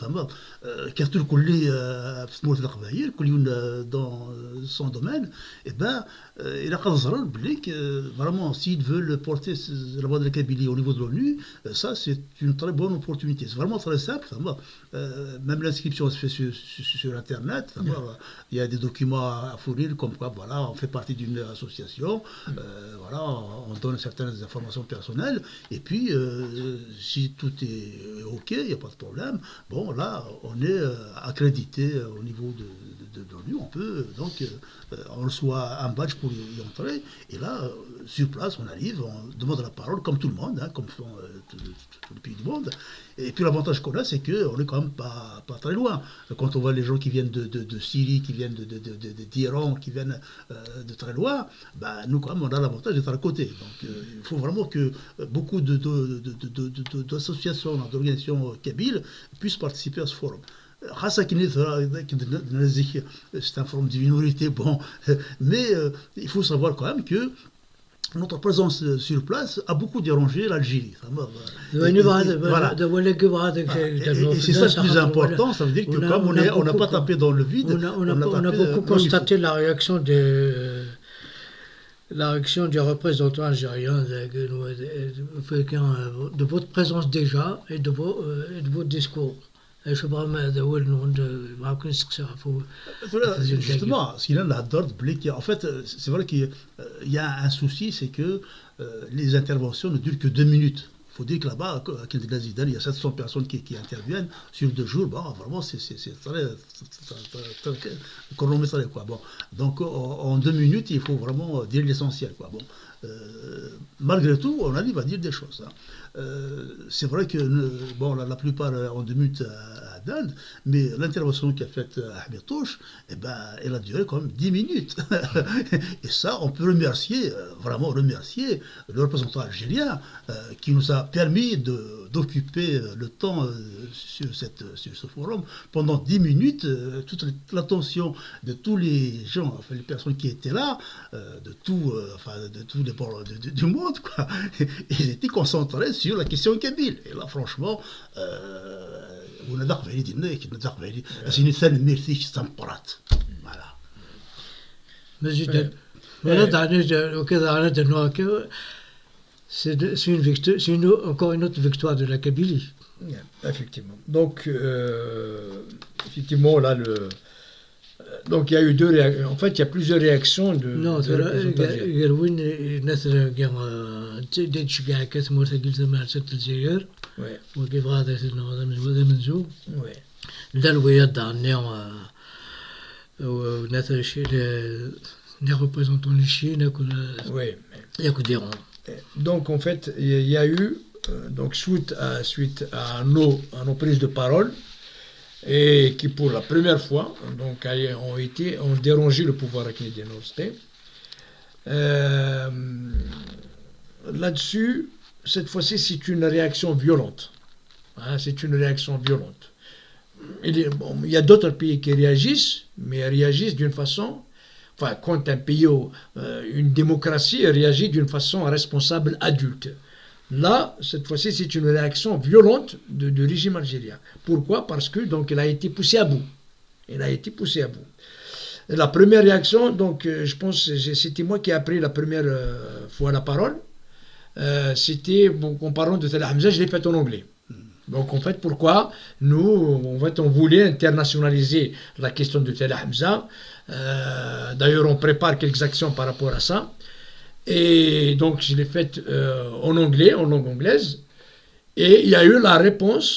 كيخدموا في موت القبائل كل يوم dans son domaine, et ben il a قادر بليك vraiment s'ils veulent porter la voix de la Kabylie au niveau de l'ONU, ça c'est une très bonne opportunité. C'est vraiment très simple. Même l'inscription se fait sur Internet. Il y a des documents à fournir comme quoi voilà, on fait partie d'une association, voilà, on donne certaines informations personnelles, et puis si tout est OK, il n'y a pas de problème, bon là on est accrédité au niveau de l'ONU, on peut donc on reçoit un badge pour y entrer, et là sur place on arrive, on demande la parole comme tout le monde, comme font tous les pays du monde. Et puis l'avantage qu'on a, c'est qu'on est quand même pas très loin. Quand on voit les gens qui viennent de Syrie, qui viennent d'Iran, qui viennent de très loin, nous quand même on a l'avantage d'être à côté. Donc il faut vraiment que beaucoup d'associations, d'organisations kabyles puissent participer à ce forum. C'est un forum de minorité, bon, mais il faut savoir quand même que notre présence sur place a beaucoup dérangé l'Algérie. Voilà. Et c'est ça le plus important, ça veut dire que comme on n'a pas tapé dans le vide, on a beaucoup constaté la réaction des représentants algériens de votre présence déjà et de vos discours. Justement, ce qu'il a d'ordre, en fait, c'est vrai qu'il y a un souci, c'est que les interventions ne durent que 2 minutes. Il faut dire que là-bas, à Kindigazidane, il y a 700 personnes qui interviennent sur 2 jours. Vraiment, c'est très chronométré, quoi. Bon. Donc, en 2 minutes, il faut vraiment dire l'essentiel, quoi. Bon. Malgré tout, on arrive à dire des choses. C'est vrai que la plupart en 2 minutes à Dinde, mais l'intervention qu'a faite Ahmed Touche, elle a duré quand même 10 minutes. Et ça, on peut vraiment remercier le représentant algérien qui nous a permis d'occuper le temps sur ce forum pendant 10 minutes, toute l'attention de tous les gens, les personnes qui étaient là, de tous les bords du monde, quoi. Ils étaient concentrés sur la question kabyle. Et là, franchement, c'est encore une autre victoire de la Kabylie. Effectivement. Donc, effectivement, là, donc il y a eu 2 réactions. En fait, il y a plusieurs réactions de donc en fait, il y a eu donc suite à nos prises de parole, et qui pour la première fois donc ont dérangé le pouvoir canadien. Là-dessus, cette fois-ci, c'est une réaction violente. C'est une réaction violente. Il y a d'autres pays qui réagissent, mais ils réagissent d'une façon... quand un pays, une démocratie réagit d'une façon responsable, adulte. Là, cette fois-ci, c'est une réaction violente du régime algérien. Pourquoi ? Parce que donc, il a été poussé à bout. La première réaction, donc, je pense, c'était moi qui ai pris la première fois la parole. C'était, en parlant de Salah Hamza, je l'ai fait en anglais. Donc, en fait, pourquoi ? Nous, on voulait internationaliser la question de Salah Hamza. D'ailleurs, on prépare quelques actions par rapport à ça. Et donc, je l'ai faite en anglais, en langue anglaise. Et il y a eu la réponse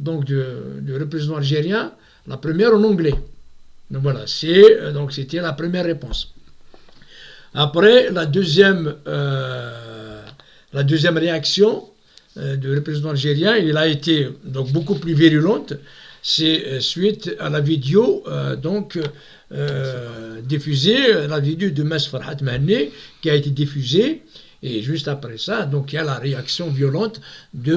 donc, du représentant algérien, la première en anglais. Donc voilà, donc c'était la première réponse. Après, la deuxième réaction du représentant algérien, il a été donc beaucoup plus virulente. C'est suite à la vidéo diffusée, la vidéo de Mess Farhat Mahni qui a été diffusée. Et juste après ça, donc il y a la réaction violente du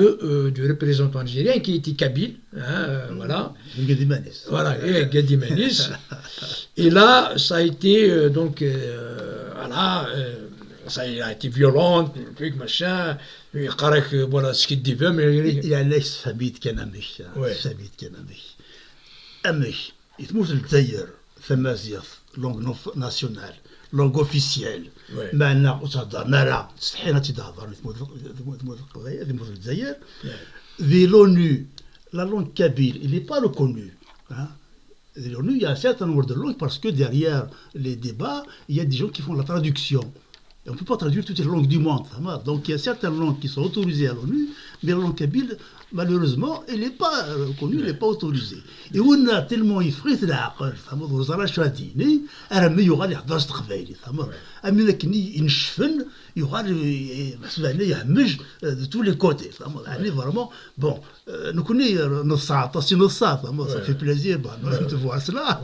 représentant algérien qui était kabyle, voilà. Gadimanis. Voilà, et Gadimanis. Et là, ça a été voilà, ça a été violent, truc machin. Voilà ce qu'il dit. Il y a les familles qui ont amish, familles qui ont amish. Amish, il faut le dire, famille langue nationale. langue officielle. معنا تهضر نرى تستحينا تهضر في مدن الجزائر. في l'ONU, la langue kabyle, il n'est pas reconnu. Hein. L'ONU, il y a un certain nombre de langues parce que derrière les débats, il y a des gens qui font la traduction. Et on ne peut pas traduire toutes les langues du monde. Donc il y a certaines langues qui sont autorisées à l'ONU, mais la langue kabyle, malheureusement, elle n'est pas reconnue, elle n'est pas autorisée. Et on a tellement يفريت العقل وزارة شاديني أنا ما يغال يهضر تقبايلي أمي لكني ينشفن يغال يهمج de tous les côtés يعني vraiment bon نكوني نصعط ça fait plaisir de voir cela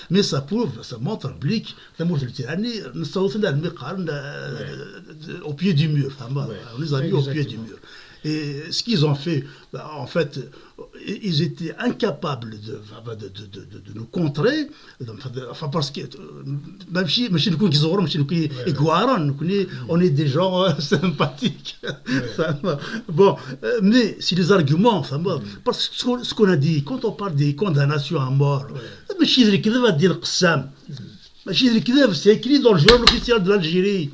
mais ça prouve ça montre blic ça montre يعني نصوتنا المقارن au pied du mur on les a mis au pied du mur. Et ce qu'ils ont fait, en fait, ils étaient incapables de nous contrer, enfin parce que on est des gens sympathiques. Bon, mais si les arguments, parce que ce qu'on a dit, quand on parle des condamnations à mort, c'est écrit dans le journal officiel de l'Algérie.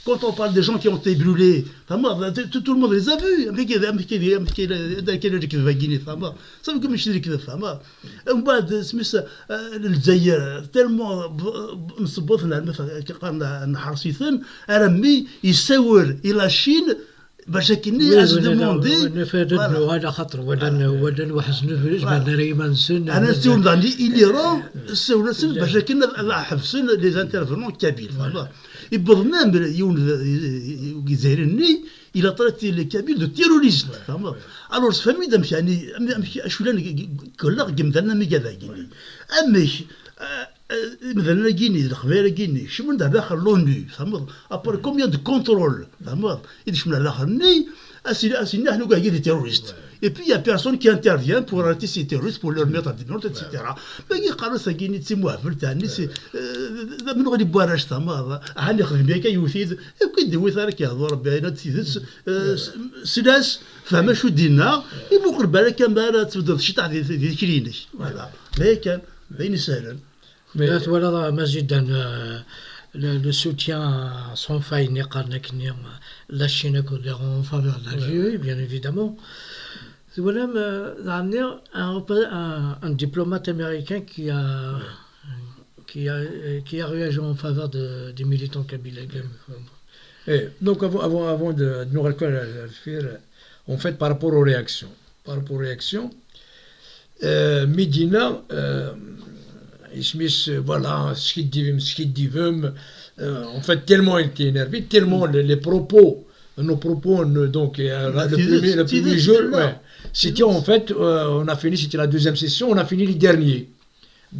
Quand on parle des gens qui ont été brûlés, tout le monde les a vus. Ça veut que je dis que ومن بعد سميت الجزائر تالمون نصبوط نحرسيثن رمي يساور الى الصين باش كني از دوموندي نفادوا هذا خطر ولا وحسن في اسم ريمان سن انا نسول داني اللي راه سول باش كنا حفصن لي زانترفيرمون كابيل يبضنا يزيرني الى طلعت لي كابيل دو تيروريست الوغ فامي دمشي يعني شولان كلا قمدنا مي كذاكيني امش مثلا كيني الخبيره كيني شو من داخل لونو فهمت ابار كومبيان دو كونترول فهمت يدش من الاخر ني اسي نحن كاع دي تيروريست et puis il y a personne qui intervient pour arrêter ces terroristes pour leur mettre en détention etc. mais qui قالوا ساكيني تسي موافل تاعني سي من غادي بواراش تما هاني خدم بها كيوثيد كيدي وثار كيهضر بها تسيدس سلاس فما شو دينا يبوق بالك كان تبدا شي تاع دي كرينش فوالا هيك بين سهلا. voilà Mazid le soutien sans faille la Chine en faveur de l'Algérie, bien évidemment. Voilà un diplomate américain qui a réagi en faveur des militants kabyles. Donc avant de nous faire, en fait, par rapport aux réactions. Medina, Smith, voilà, ce qu'il dit, en fait, tellement il était énervé, tellement nos propos, donc, le premier jour, c'était en fait, on a fini, c'était la deuxième session, on a fini les derniers.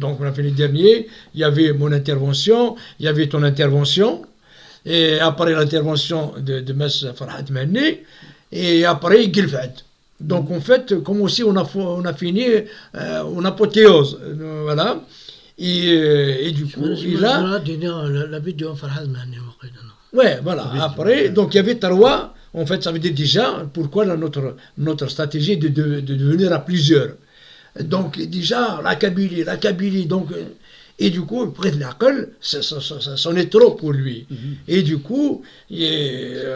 Donc, on a fini les derniers, il y avait mon intervention, il y avait ton intervention, et après l'intervention de Mess Farhat Mahni, et après Gilfad. Donc, en fait, comme aussi on a fini en apothéose, voilà. Et du coup, il a... La vidéo Farhat Mahni. Ouais, voilà. Après, donc il y avait trois. En fait, ça veut dire déjà pourquoi notre stratégie de devenir à plusieurs. Donc déjà, la Kabylie, donc... Et du coup, près de l'Aqal, ça c'en est trop pour lui. Et du coup,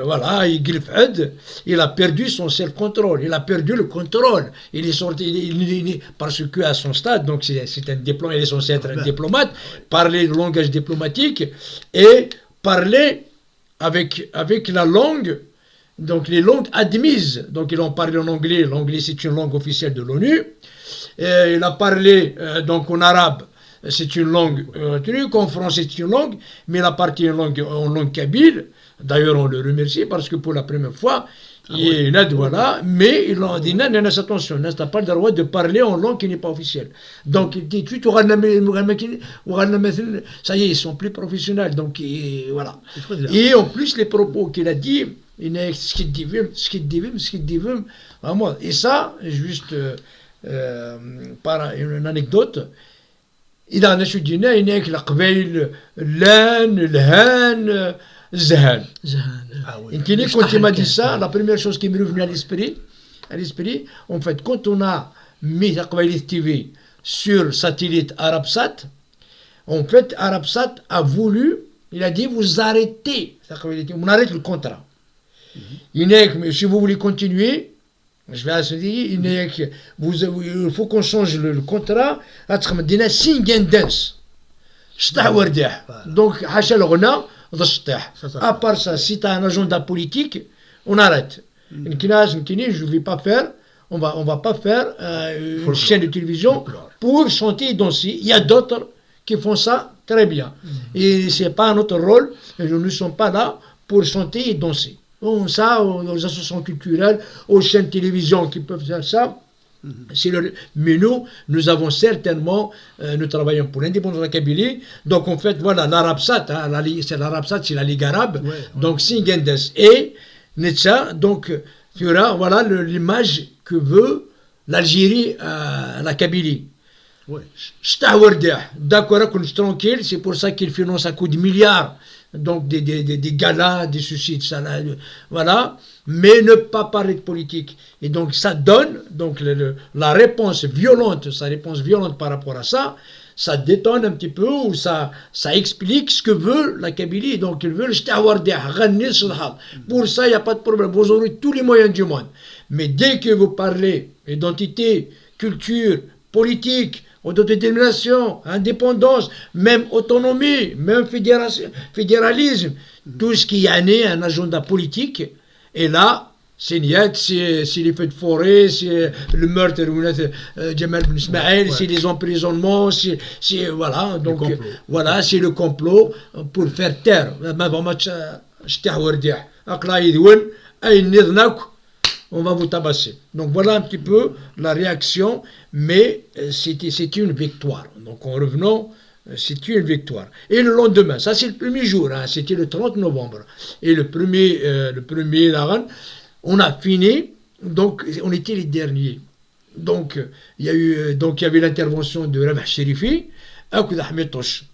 voilà, il a perdu son self-control, il a perdu le contrôle. Il est sorti, parce qu'à son stade, donc c'est un diplôme, il est censé être un diplomate, parler le langage diplomatique et parler avec la langue donc les langues admises. Donc il en parlé en anglais. L'anglais c'est une langue officielle de l'ONU. Il a parlé donc en arabe. C'est une langue tenue, qu'en français c'est une langue, mais il a parlé en langue kabyle. D'ailleurs, on le remercie parce que pour la première fois, il a voilà, mais il a dit non, attention, tu n'as pas le droit de parler en langue qui n'est pas officielle. Donc il dit, ça y est, ils sont plus professionnels. Donc voilà. Et en plus, les propos qu'il a dit, ce qu'il dit, vraiment. Et ça, juste par une anecdote. إذا أنا شو جينا هناك القبائل اللان الهان الزهان. يمكن quand il m'a dit ça, la première chose qui m'est revenue à l'esprit, en fait, quand on a mis Aqbaïlit TV sur satellite Arabsat, en fait, Arabsat a voulu, il a dit, vous arrêtez, on arrête le contrat. Si vous voulez continuer, je vais essayer, il faut qu'on change le contrat. Sing and dance. Donc, à part ça, si tu as un agenda politique, on arrête. Je ne vais pas faire, on va pas faire une chaîne de télévision pour chanter et danser. Il y a d'autres qui font ça très bien. Et ce n'est pas notre rôle, et nous ne sommes pas là pour chanter et danser. Ça, aux associations culturelles, aux chaînes de télévision qui peuvent faire ça, mais nous avons certainement, nous travaillons pour l'indépendance de la Kabylie, donc en fait, voilà, l'Arabsat, c'est l'Arabsat, c'est la Ligue arabe, donc Singendes et Netza, donc fera, voilà l'image que veut l'Algérie à la Kabylie. D'accord, tranquille, c'est pour ça qu'il finance à coup de milliards. Donc des galas, des ceci, de ça, voilà, mais ne pas parler de politique. Et donc ça donne donc la réponse violente, sa réponse violente par rapport à ça, ça détonne un petit peu, ou ça explique ce que veut la Kabylie. Donc ils veulent pour ça, il n'y a pas de problème, vous aurez tous les moyens du monde. Mais dès que vous parlez identité, culture, politique, autodétermination, indépendance, même autonomie, même fédéralisme, tout ce qui a né un agenda politique, et là, c'est niet, c'est les feux de forêt, c'est le meurtre de Jamal Ben Ismaël, c'est les emprisonnements, c'est voilà, donc voilà, c'est le complot pour faire taire. On va vous tabasser. Donc voilà un petit peu la réaction, mais c'était une victoire. Donc en revenant, c'était une victoire. Et le lendemain, ça c'est le premier jour, hein, c'était le 30 novembre. Et le premier Laran, on a fini, donc on était les derniers. Donc il y avait l'intervention de Rabah Chérifi, Ahmed Touch.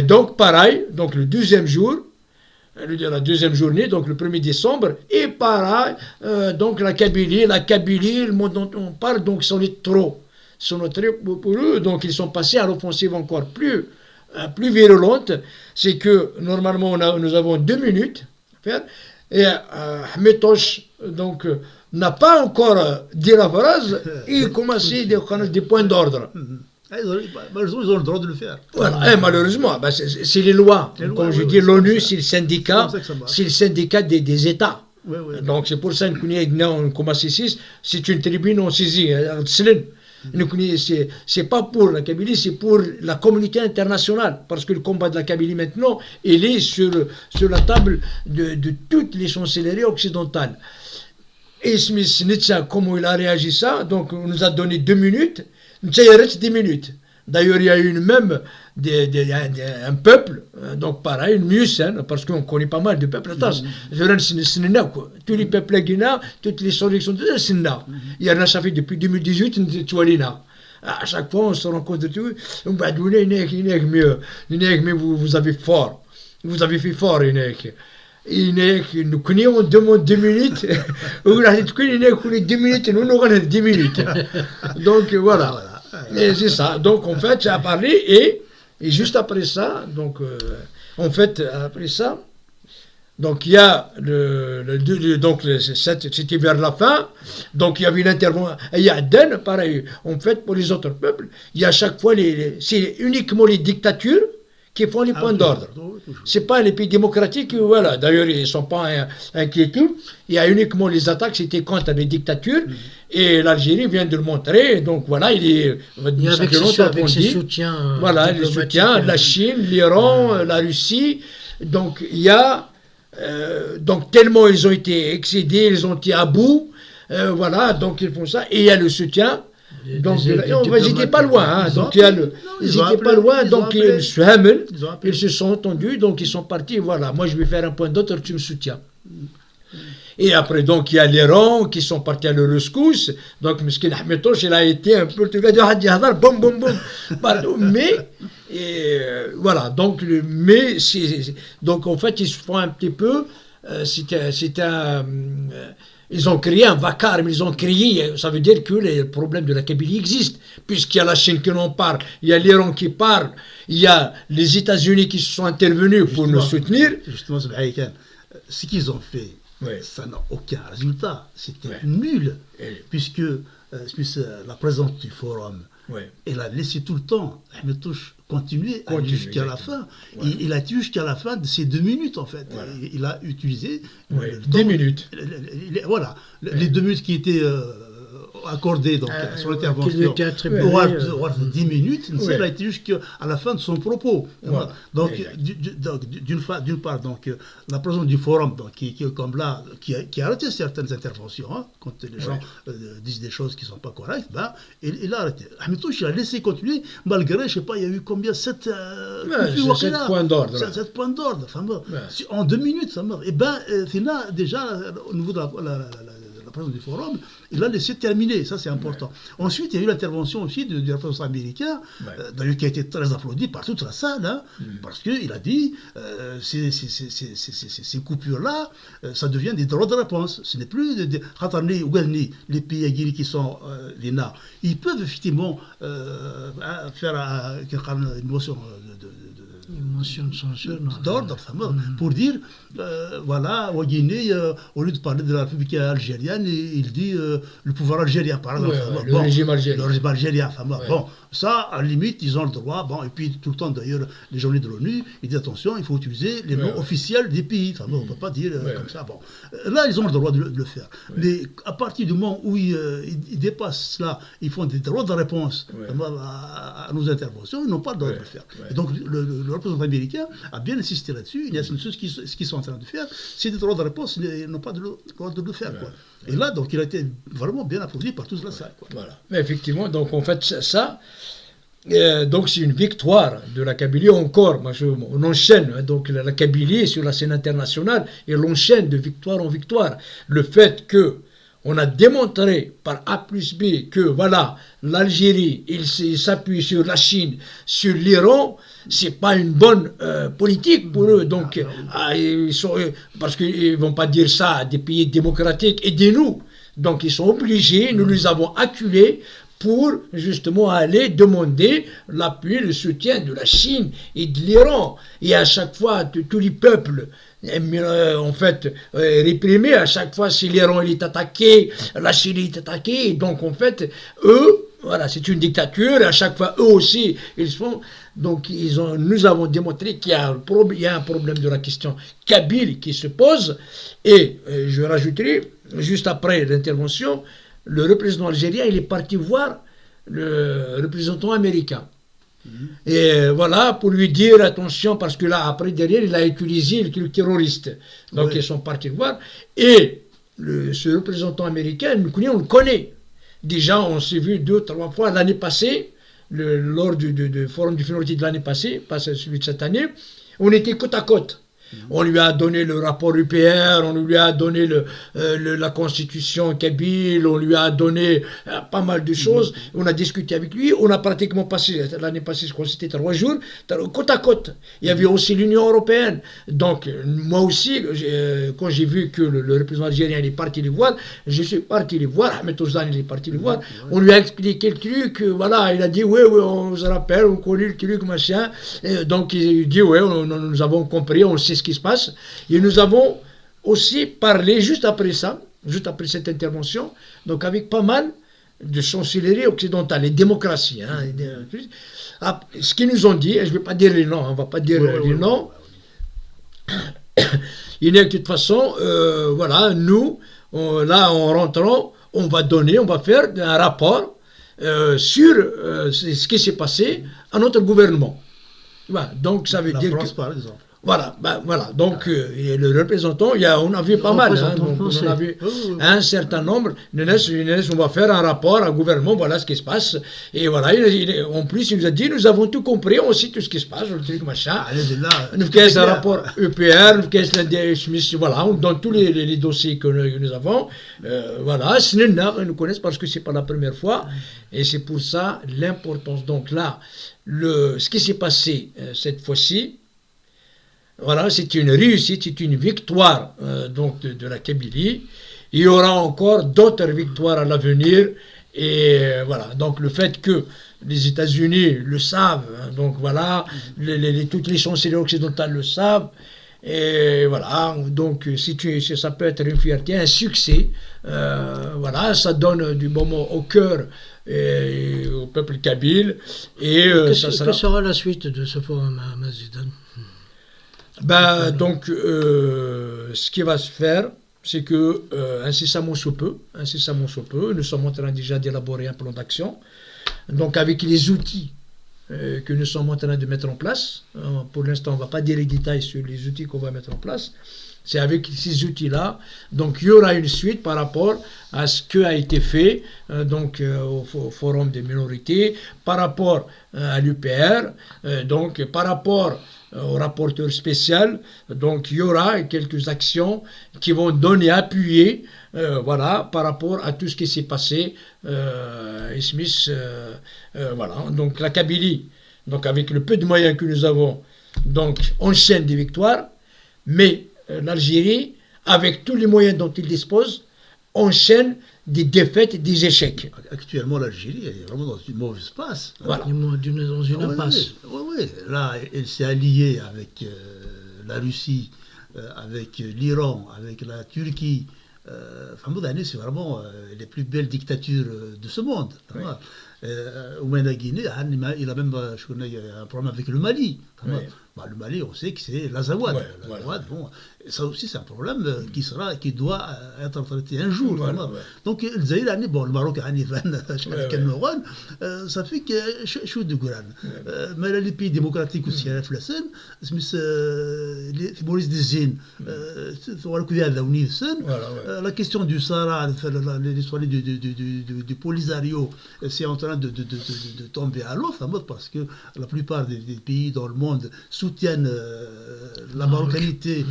Donc pareil, donc le deuxième jour, la deuxième journée, donc le 1er décembre, et pareil, donc la Kabylie, le monde dont on parle, donc c'en est trop. Pour eux, donc ils sont passés à l'offensive encore plus virulente. C'est que normalement nous avons 2 minutes à faire, et Ahmed Touch, donc n'a pas encore dit la phrase, il commençait des points d'ordre. Malheureusement, ils ont le droit de le faire. Voilà, et malheureusement, c'est les lois. Comme je dis, l'ONU, c'est le syndicat des États. Donc c'est pour ça qu'on commence ici, c'est une tribune en saisie. C'est pas pour la Kabylie, c'est pour la communauté internationale. Parce que le combat de la Kabylie maintenant, il est sur la table de toutes les chancelleries occidentales. Et Smith Nitsa, comment il a réagi ça, donc on nous a donné 2 minutes. Il reste 10 minutes. D'ailleurs, il y a eu même un peuple, donc pareil, une musulmane, parce qu'on connaît pas mal de peuples. Tous les peuples guinéens, toutes les surrections de Sinna. Il y en a, ça fait depuis 2018, à chaque fois, on se rend compte de tout. Vous avez fort. Vous avez fait fort, nous connaissons, on demande 2 minutes. Nous avons 2 minutes, nous avons 10 minutes. Donc voilà. Et c'est ça. Donc en fait, j'ai parlé et juste après ça, donc en fait, après ça, donc il y a c'était vers la fin, donc il y avait l'intervention, il y a Den, pareil, en fait, pour les autres peuples, il y a à chaque fois, c'est uniquement les dictatures qui font les points d'ordre. C'est pas les pays démocratiques, voilà. D'ailleurs, ils ne sont pas inquiétés. Il y a uniquement les attaques, c'était contre les dictatures. Et l'Algérie vient de le montrer. Donc voilà, il est. Et avec ses soutiens. Voilà, les soutiens de la Chine, l'Iran, la Russie. Donc il y a. Donc tellement ils ont été excédés, ils ont été à bout. Voilà, donc ils font ça. Et il y a le soutien. Donc, ils n'étaient pas loin, hein, donc ils n'étaient pas loin, donc ils se sont entendus, donc ils sont partis, voilà, moi je vais faire un point d'autre, tu me soutiens. Et après, donc, il y a l'Iran qui sont partis à leur rescousse, donc Meskin Ahmed Touch, il a été un peu, boum, boum, boum, partout, mais, voilà, donc, donc en fait, ils se font un petit peu, ils ont créé un vacarme, ils ont créé, ça veut dire que le problème de la Kabylie existe, puisqu'il y a la Chine qui en parle, il y a l'Iran qui parle, il y a les États-Unis qui sont intervenus pour nous soutenir. Justement, ce qu'ils ont fait, ça n'a aucun résultat, c'était nul, puisque la présence du forum, elle a laissé tout le temps Ahmed Touch continuer jusqu'à la fin. Il a été jusqu'à la fin de ces 2 minutes, en fait. Voilà. Il a utilisé 10 minutes. Voilà, les 2 minutes qui étaient accordées donc, sur l'intervention. Qui lui étaient attribuées. 10 minutes, il a été jusqu'à la fin de son propos. Voilà. Donc, d'une part, donc, la présence du forum, donc, qui a arrêté certaines interventions, hein, quand les gens disent des choses qui ne sont pas correctes, il a arrêté. Ahmed Touch, il a laissé continuer, malgré, je ne sais pas, il y a eu combien 7 points d'ordre. 7 points d'ordre. En 2 minutes, ça meurt. Et Fina, déjà, au niveau de la présence du forum, il a laissé terminer, ça c'est important. Ensuite, il y a eu l'intervention aussi du représentant américain, d'ailleurs qui a été très applaudi par toute la salle, hein, parce qu'il a dit ces coupures-là, ça devient des droits de réponse. Ce n'est plus les pays aguerris qui sont l'ENA. Ils peuvent effectivement faire une motion de censure d'ordre pour dire voilà, au Guinée, au lieu de parler de la République algérienne, il dit le pouvoir algérien, par exemple. Le régime algérien. Le régime algérien. Bon, ça, à la limite, ils ont le droit. Bon, et puis tout le temps, d'ailleurs, les journées de l'ONU, ils disent attention, il faut utiliser les noms officiels des pays. On ne peut pas dire comme ça. Bon, là, ils ont le droit de le faire. Mais à partir du moment où ils dépassent cela, ils font des droits de réponse à nos interventions, ils n'ont pas le droit de le faire. Et donc, le représentant américain a bien insisté là-dessus. Il y a ce qu'ils sont en train de faire, c'est des droits de réponse, ils n'ont pas le droit de le faire. Quoi. Et là, donc, il a été vraiment bien applaudi par toute la salle. Quoi. Voilà. Mais effectivement, donc, en fait, ça, donc, c'est une victoire de la Kabylie encore. On enchaîne donc, la Kabylie sur la scène internationale et l'enchaîne de victoire en victoire. Le fait que on a démontré par A plus B que voilà, l'Algérie, il s'appuie sur la Chine, sur l'Iran, c'est pas une bonne politique pour eux. Donc, parce qu'ils vont pas dire ça à des pays démocratiques, aidez-nous. Donc, ils sont obligés, nous les avons acculés pour justement aller demander l'appui, le soutien de la Chine et de l'Iran. Et à chaque fois, tous les peuples, en fait, réprimés, à chaque fois, si l'Iran est attaqué, la Chine est attaquée, donc en fait, eux, voilà, c'est une dictature, et à chaque fois, eux aussi, ils font. Donc, nous avons démontré qu'il y a un problème de la question kabyle qui se pose, et je rajouterai, juste après l'intervention, le représentant algérien, il est parti voir le représentant américain. Et voilà, pour lui dire attention, parce que là, après, derrière, il a utilisé le terroriste. Donc, ils sont partis voir. Et ce représentant américain, on le connaît. Déjà, on s'est vu 2-3 fois l'année passée, lors du Forum du Finalité de l'année passée, pas celui de cette année. On était côte à côte. On lui a donné le rapport UPR, on lui a donné la constitution kabyle, on lui a donné pas mal de choses. On a discuté avec lui, on a pratiquement passé, l'année passée, je crois que c'était 3 jours, côte à côte. Il y avait aussi l'Union européenne. Donc, moi aussi, quand j'ai vu que le représentant algérien est parti les voir, je suis parti les voir, Ahmed Touchdan il est parti les voir, on lui a expliqué le truc, voilà, il a dit, oui, on se rappelle, on connaît le truc, machin. Et donc, il dit, oui, nous avons compris, on sait ce qui se passe. Et nous avons aussi parlé juste après ça, juste après cette intervention, donc avec pas mal de chancellerie occidentale, les démocraties. Hein, ce qu'ils nous ont dit, et je ne vais pas dire les noms, on ne va pas dire les noms. Il est que de toute façon, voilà, nous, là, en rentrant, on va faire un rapport sur ce qui s'est passé à notre gouvernement. Voilà, donc ça veut dire France, que... par exemple. Voilà, voilà. Donc le représentant, on a vu pas mal, hein, donc on a vu un certain nombre. On va faire un rapport au gouvernement, voilà ce qui se passe. Et voilà, en plus il nous a dit, nous avons tout compris, on sait tout ce qui se passe, le truc machin. Nous avons un rapport EPR, voilà, dans tous les dossiers que nous avons. Voilà, ils nous connaissent parce que c'est pas la première fois. Et c'est pour ça l'importance. Donc là, ce qui s'est passé cette fois-ci, voilà, c'est une réussite, c'est une victoire donc de la Kabylie. Il y aura encore d'autres victoires à l'avenir. Et voilà, donc le fait que les États-Unis le savent, hein, donc voilà, toutes les chancelleries occidentales le savent. Et voilà, donc ça peut être une fierté, un succès. Voilà, ça donne du moment au cœur et au peuple kabyle. Et que sera la suite de ce forum, Mazidan? Donc, ce qui va se faire, c'est que incessamment sous peu, nous sommes en train déjà d'élaborer un plan d'action. Donc, avec les outils que nous sommes en train de mettre en place, pour l'instant, on ne va pas dire les détails sur les outils qu'on va mettre en place. C'est avec ces outils-là. Donc, il y aura une suite par rapport à ce qui a été fait au Forum des minorités, par rapport à l'UPR, donc par rapport au rapporteur spécial. Donc il y aura quelques actions qui vont donner, appuyer, voilà, par rapport à tout ce qui s'est passé. Smith, voilà, donc la Kabylie, donc avec le peu de moyens que nous avons, donc enchaîne des victoires, mais l'Algérie, avec tous les moyens dont il dispose, enchaîne des défaites et des échecs. Actuellement, l'Algérie est vraiment dans une mauvaise passe. Voilà. Dans une impasse. Oui. Là, elle s'est alliée avec la Russie, avec l'Iran, avec la Turquie. C'est vraiment les plus belles dictatures de ce monde. Oui. La Guinée, il a même un problème avec le Mali. Oui. Le Mali, on sait que c'est l'Azawad. Bon, ça aussi, c'est un problème qui doit être traité un jour. Donc, le Maroc, ça fait que je de Gouran. Mais les pays démocratiques aussi, la question du Sahara, l'histoire du Polisario, c'est en train de tomber à l'eau, parce que la plupart des pays dans le monde soutiennent la marocanité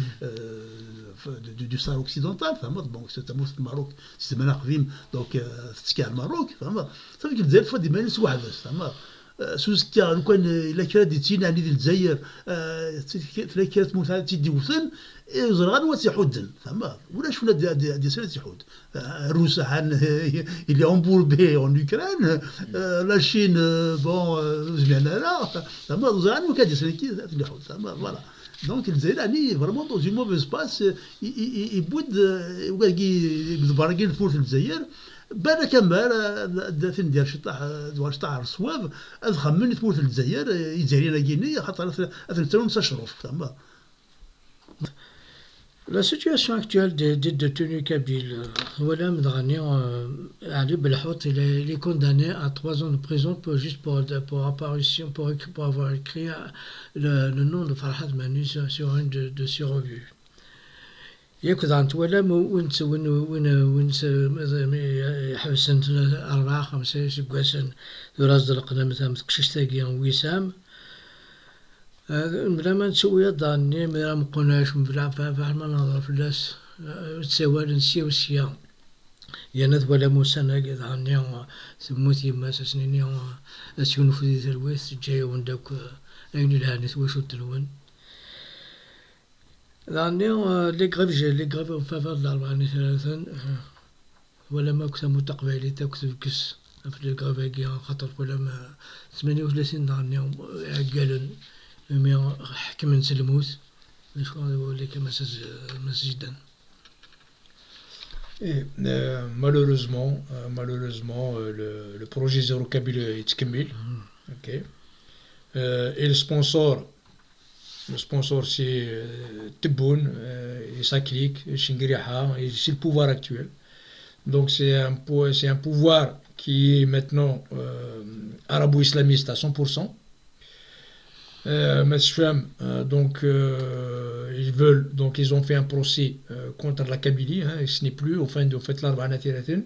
du Sahara occidental. Bon, c'est un mot du Maroc, c'est Menachvim, donc c'est le Maroc. Ça veut dire que des fois, des mêmes souhaves. سوزكا لو كان الا كانت تينا على الجزائر فلا كانت مثلا تيدي وثن زرغان وتيحودن فما ولا شونا دي سنه تيحود الروس عن اللي امبوربي اون اوكران لا شين بون زعما لا فما زرغان وكان دي سنه اللي حود فما فوالا دونك الجزائر يعني فريمون دون اون موفيز باس يبود وكاكي بالبراكين فور في الجزائر بان كمال ندير شطاح الصواب خمن تموت الجزائر يجرينا كيني خاطر اثنتون تشرف تما. La situation actuelle des détenus kabyles, voilà, Ali Belhout, il est condamné à 3 ans de prison pour apparition, pour avoir écrit le nom de Farhat Manu sur une de ses revues. ياكد عن تولا وين حبسن 4-5 سكواسن راس القنا مثلا متكشش تاقي وسام بلا ما نسوي ضاني ما مقناش بلا فاهمة نهضر في الناس تساوال نسيا وسيا يانا ولا موسى ناقد عني ثموت يما سنيني اسيون في ذرويث جاي ونداك اين الهانث وشو تلون les grèves en faveur de l'Albanie ولا ما كنت متقبلي تاكل كس في الغرفة كي خاطر ولا ما 38 دانيا قالوا مي حكم نسلموت شكون هو اللي كما مسجدا Et malheureusement, le projet Zéro Kabylie est Kemil. Ok. Et le sponsor c'est Tebboune, et Saklik, et Shingriha, et c'est le pouvoir actuel. Donc c'est un pouvoir qui est maintenant arabo-islamiste à 100%. Donc ils ont fait un procès contre la Kabylie, hein, et ce n'est plus au fait l'Arba Nathiratin.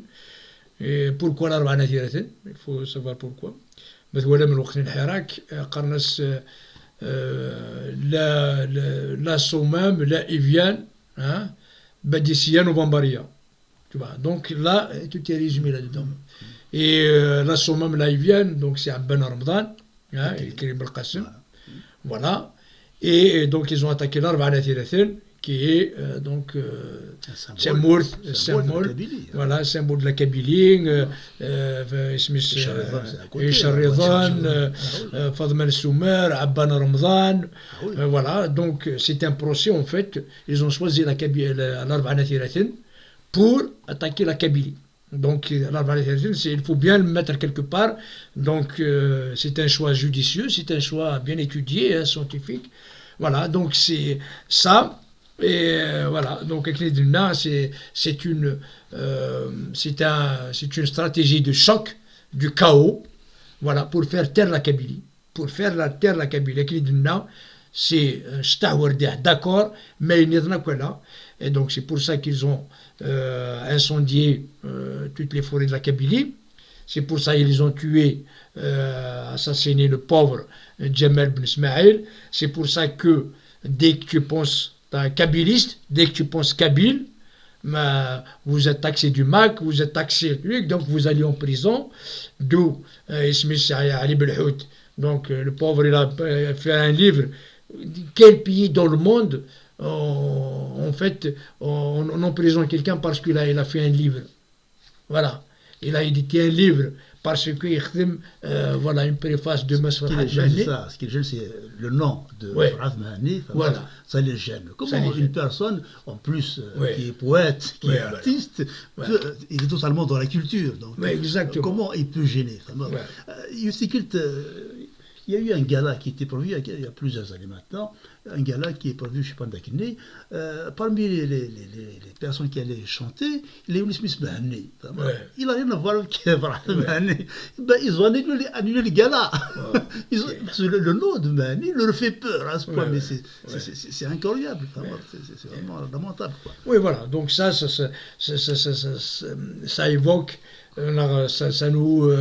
Et pourquoi l'Arba Nathiratin? Il faut savoir pourquoi. مثلا من وقت الحراك قرنس لا صومام لا إفيان بديسيان وبامباريا. Tu vois, donc là tout est résumé là-dedans. Et la Sommam la Ivienne, donc c'est Abban Ramadan, hein, et Karim Al-Qassim. Voilà. Et donc ils ont attaqué l'Arba Nathiratin, qui est donc symbole, voilà, symbole de la Kabylie, Charridan, Fadman Soumer, Abban Ramadan, voilà, donc c'est un procès en fait, ils ont choisi l'Arba Nathiratin pour attaquer la Kabylie. Donc l'Arba Nathiratin, il faut bien le mettre quelque part, donc c'est un choix judicieux, c'est un choix bien étudié, hein, scientifique, voilà, donc c'est ça. Et voilà, donc c'est une stratégie de choc, du chaos, voilà, pour faire taire la Kabylie. Pour faire taire la Kabylie, c'est d'accord, mais il n'y en a que là. Et donc c'est pour ça qu'ils ont incendié toutes les forêts de la Kabylie. C'est pour ça qu'ils ont tué, assassiné le pauvre Djemal Ben Ismaïl. C'est pour ça que dès que tu penses un kabyliste, dès que tu penses kabyle, vous êtes taxé du MAC, vous êtes taxé, donc vous allez en prison, d'où Ismaïl Ali Belhout. Donc le pauvre, il a fait un livre. Quel pays dans le monde, en fait, on emprisonne quelqu'un parce qu'il a fait un livre? Voilà. Il a édité un livre parce qu'il voilà, une préface de Masr Mahani. Ce qui gêne, c'est le nom de Masr Mahani. Voilà. Ça les gêne. Comment une personne, en plus, qui est poète, qui est artiste, il est totalement dans la culture. Donc, comment il peut gêner? Il y a eu un gala qui était prévu il y a plusieurs années maintenant, un gala qui est prévu, je ne sais pas, d'Akné. Parmi les personnes qui allaient chanter, il y a eu Smith Mahani. Il n'a rien à voir avec Mahani. Ils ont annulé le gala. Parce que le nom de Mahani leur fait peur à ce point, mais c'est incroyable. C'est vraiment lamentable. Oui, voilà. Donc ça évoque, ça nous...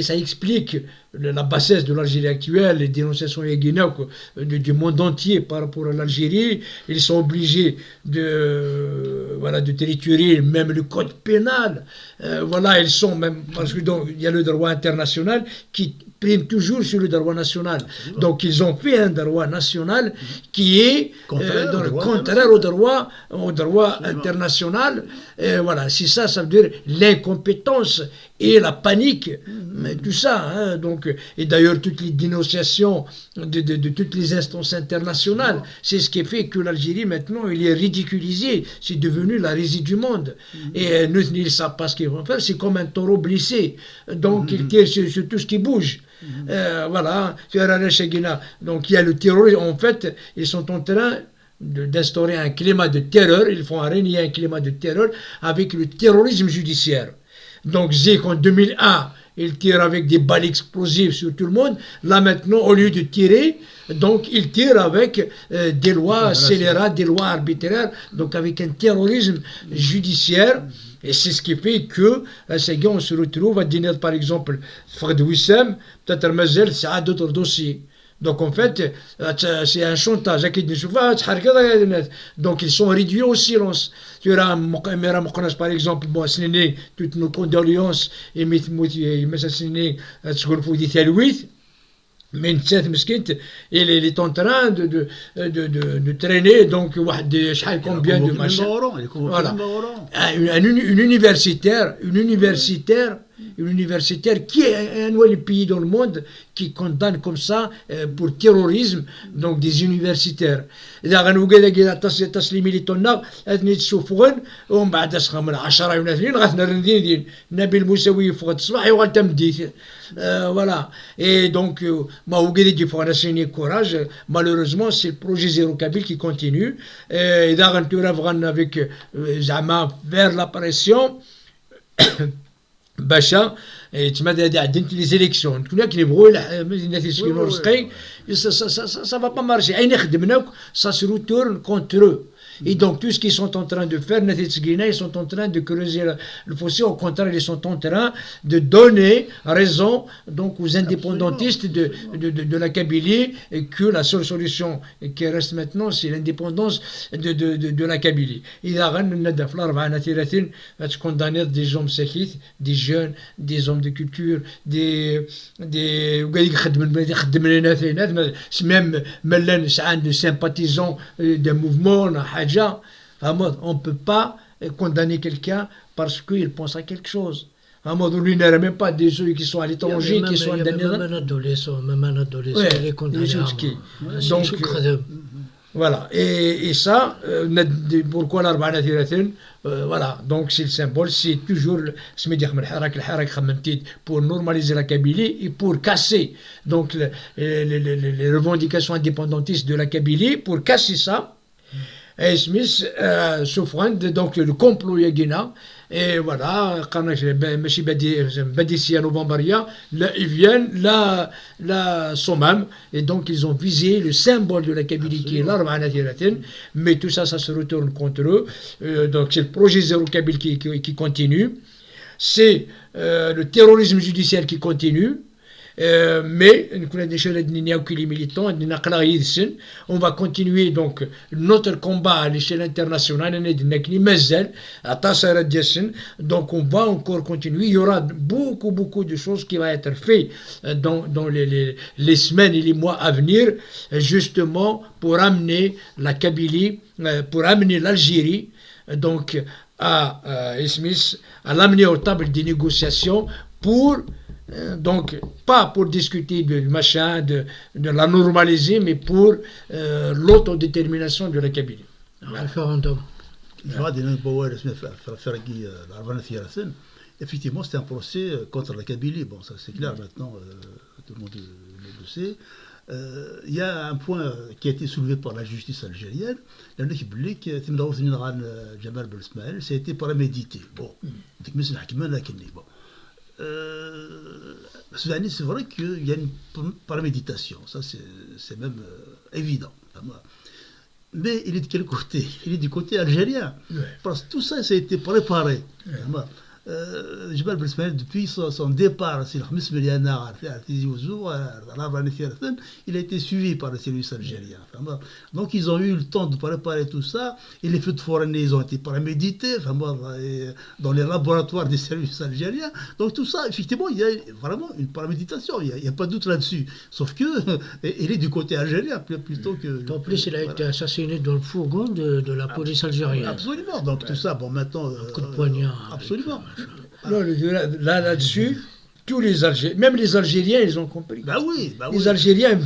ça explique la bassesse de l'Algérie actuelle, les dénonciations du monde entier par rapport à l'Algérie. Ils sont obligés de triturer même le code pénal. Voilà, ils sont même, parce qu'il y a le droit international qui prime toujours sur le droit national. Donc ils ont fait un droit national qui est contraire au droit international. Et voilà, si ça veut dire l'incompétence et la panique, mais tout ça. Hein, donc, et d'ailleurs, toutes les dénonciations de toutes les instances internationales, c'est ce qui fait que l'Algérie, maintenant, il est ridiculisé. C'est devenu la risée du monde. Et ils ne savent pas ce qu'ils vont faire. C'est comme un taureau blessé. Donc, ils tirent sur tout ce qui bouge. Voilà. Donc, il y a le terrorisme. En fait, ils sont en train d'instaurer un climat de terreur. Ils font régner un climat de terreur avec le terrorisme judiciaire. Donc Zik en 2001, il tire avec des balles explosives sur tout le monde. Là maintenant, au lieu de tirer, donc il tire avec des lois scélérates, des lois arbitraires, donc avec un terrorisme judiciaire. Et c'est ce qui fait que ces gars, on se retrouve à dîner, par exemple, Fred Wissem, peut-être Mazel, c'est à d'autres dossiers. Donc en fait, c'est un chantage. Donc ils sont réduits au silence. Tu as par exemple, toutes nos condoléances et mais il est en train de traîner donc combien de machins. Voilà. Une universitaire universitaire qui est un des pays dans le monde qui condamne comme ça pour terrorisme donc des universitaires. إذا غنوجد كذا تسليمي لتونا أثني تشوفون ومن بعد أسخا من 10 ولا 2 غاثنا رندين نبي المساوي فوق الصباح وغتمدي voilà. Et donc, il faut enseigner courage. Malheureusement, c'est le projet Zéro Kabyle qui continue. Et avec Zama vers l'apparition, Bacha, et tu m'as dit les élections. Ça va pas marcher. Ça se retourne contre eux. Et donc, tout ce qu'ils sont en train de faire, ils sont en train de creuser le fossé. Au contraire, ils sont en train de donner raison donc, aux indépendantistes de la Kabylie et que la seule solution qui reste maintenant, c'est l'indépendance de la Kabylie. Il y a condamner des hommes sakhis, des jeunes, des hommes de culture, des même des sympathisants des mouvements. On ne peut pas condamner quelqu'un parce qu'il pense à quelque chose. Lui, il n'y a même pas des gens qui sont à l'étranger, qui sont même un adolescent, il est condamné. Donc, voilà. Et ça, pourquoi l'Arba'ana Thiratin voilà. Donc, c'est le symbole, c'est toujours pour normaliser la Kabylie et pour casser donc, les revendications indépendantistes de la Kabylie, pour casser ça. Et Smith souffrant donc le complot Yagina et voilà quand Badissia Novembaria ils viennent la Somam et donc ils ont visé le symbole de la Kabylie qui est l'Arba'ana Thiratin, mais tout ça se retourne contre eux. Donc c'est le projet Zéro Kabyle qui continue, c'est le terrorisme judiciaire qui continue. Mais on va continuer donc notre combat à l'échelle internationale. Donc on va encore continuer. Il y aura beaucoup de choses qui vont être faites dans les semaines et les mois à venir, justement pour amener la Kabylie, pour amener l'Algérie donc à l'amener aux tables des négociations pour donc, pas pour discuter de machin, de la normaliser, mais pour l'autodétermination de la Kabylie. Référendum. Effectivement, c'est un procès contre la Kabylie. Bon, ça c'est clair maintenant, tout le monde le sait. Il y a un point qui a été soulevé par la justice algérienne. Ça a été paramédité. Bon, c'est vrai qu'il y a une paraméditation, ça c'est même évident. Mais il est de quel côté? Il est du côté algérien. Parce que tout ça, ça a été préparé. Jebel Ben Ismaïl, depuis son départ, il a été suivi par les services algériens. Donc ils ont eu le temps de préparer tout ça, et les feux de forêt ils ont été prémédités dans les laboratoires des services algériens. Donc tout ça, effectivement, il y a vraiment une préméditation, il n'y a pas de doute là-dessus. Sauf que il est du côté algérien plutôt que... En plus, il a été assassiné dans le fourgon de la police algérienne. Absolument, donc tout ça, bon maintenant... Un coup de poignard. Absolument. Non, là-dessus, tous les Algériens, même les Algériens, ils ont compris. Bah oui. Les Algériens,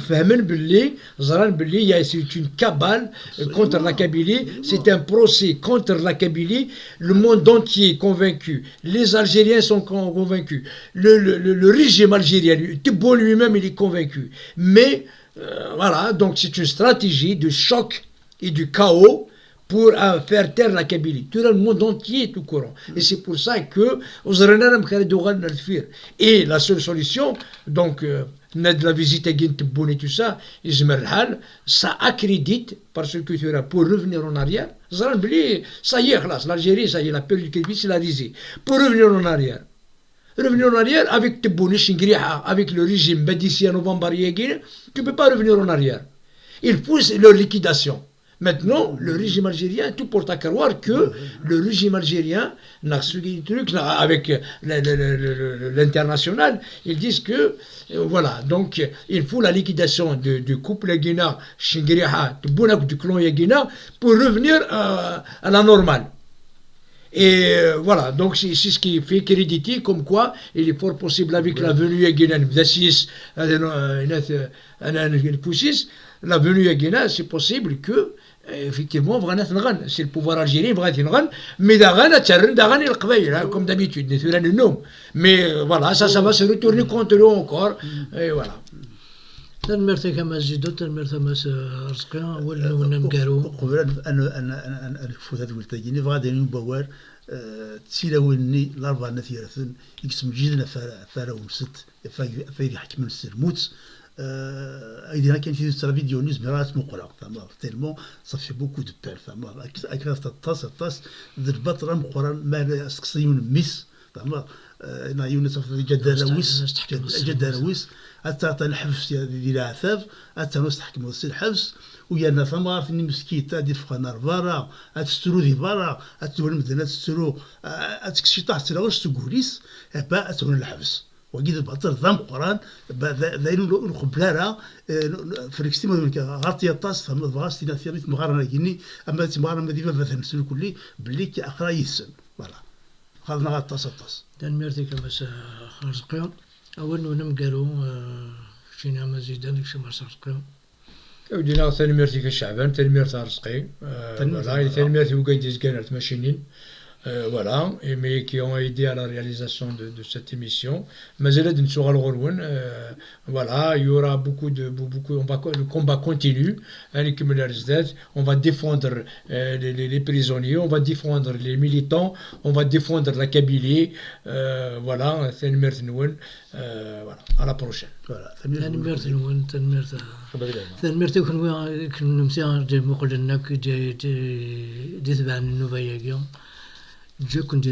c'est une cabale contre la Kabylie, c'est un procès contre la Kabylie, le monde entier est convaincu, les Algériens sont convaincus, le régime algérien, Tebboune lui-même, il est convaincu. Mais, voilà, donc c'est une stratégie de choc et du chaos pour faire taire la Kabylie. Tout le monde entier est au courant. Et c'est pour ça que et la seule solution, donc, la visite à Gintiboun et tout ça, ça accrédite, parce que pour revenir en arrière, ça y est, l'Algérie, ça y est, la période de c'est la risée. Pour revenir en arrière. Revenir en arrière avec Tebboune, avec le régime Badissia Novembaria, tu ne peux pas revenir en arrière. Il pousse leur liquidation. Maintenant, le régime algérien, tout porte à croire que le régime algérien, avec l'international, ils disent que, voilà, donc il faut la liquidation du couple Yagina, Shingriha, du clan Yagina, pour revenir à la normale. Et voilà, donc c'est ce qui fait créditer comme quoi il est fort possible avec la venue à Guinée d'Assis, la venue à Guinée, c'est possible que effectivement c'est le pouvoir algérien mais comme d'habitude mais voilà, ça va se retourner contre eux encore et voilà. تنمرتي كما زيدو تنمرتي ما رزقنا ولو نمكارو قبل أن نفوت هذا التجيني غادي نبوار تسيلاوني الأربعة نثيرثن يقسم جيدنا فارا ونست فايدي حكم السرموت أيضا كان في ترى فيديو نيوز مرات مقرأ تمام تيلمون صافي بوكو دو بير تمام أكرا الطاس ذربات راه مقرأ ما سقسيون ميس تمام نعيون صافي جدارويس حتى الحبس ديال العفاف حتى نستحكموا الحبس ويانا ثمار في مسكيتا ديال فخانار فارا تسترو دي فارا تقول مثلا تسترو تكشي تحت واش تقوليس با تكون الحبس وقيد البطل ذم قران ذاين الخبلاره فريكستي ما غارتي الطاس فما فاستي في مغارنا كيني اما تمغارنا ديما مثلا نسول كلي باللي اقرا يسن فوالا خذنا غا الطاس تنمرتي كما رزقنا أول نمكارو شينا مزيدان كشي ما رزقنا ودينا تنمرتي كشعبان تنمرتي رزقي voilà تنمرتي وقايديز كانت ماشينين voilà, mais qui ont aidé à la réalisation de cette émission. Mais voilà, il y aura beaucoup, le combat continue. On va défendre les prisonniers, on va défendre les militants, on va défendre la Kabylie. Voilà, voilà, à la prochaine. Voilà. تنمرتي كن نمسي دي مقلنا كي دي تبع النوبة جو كنت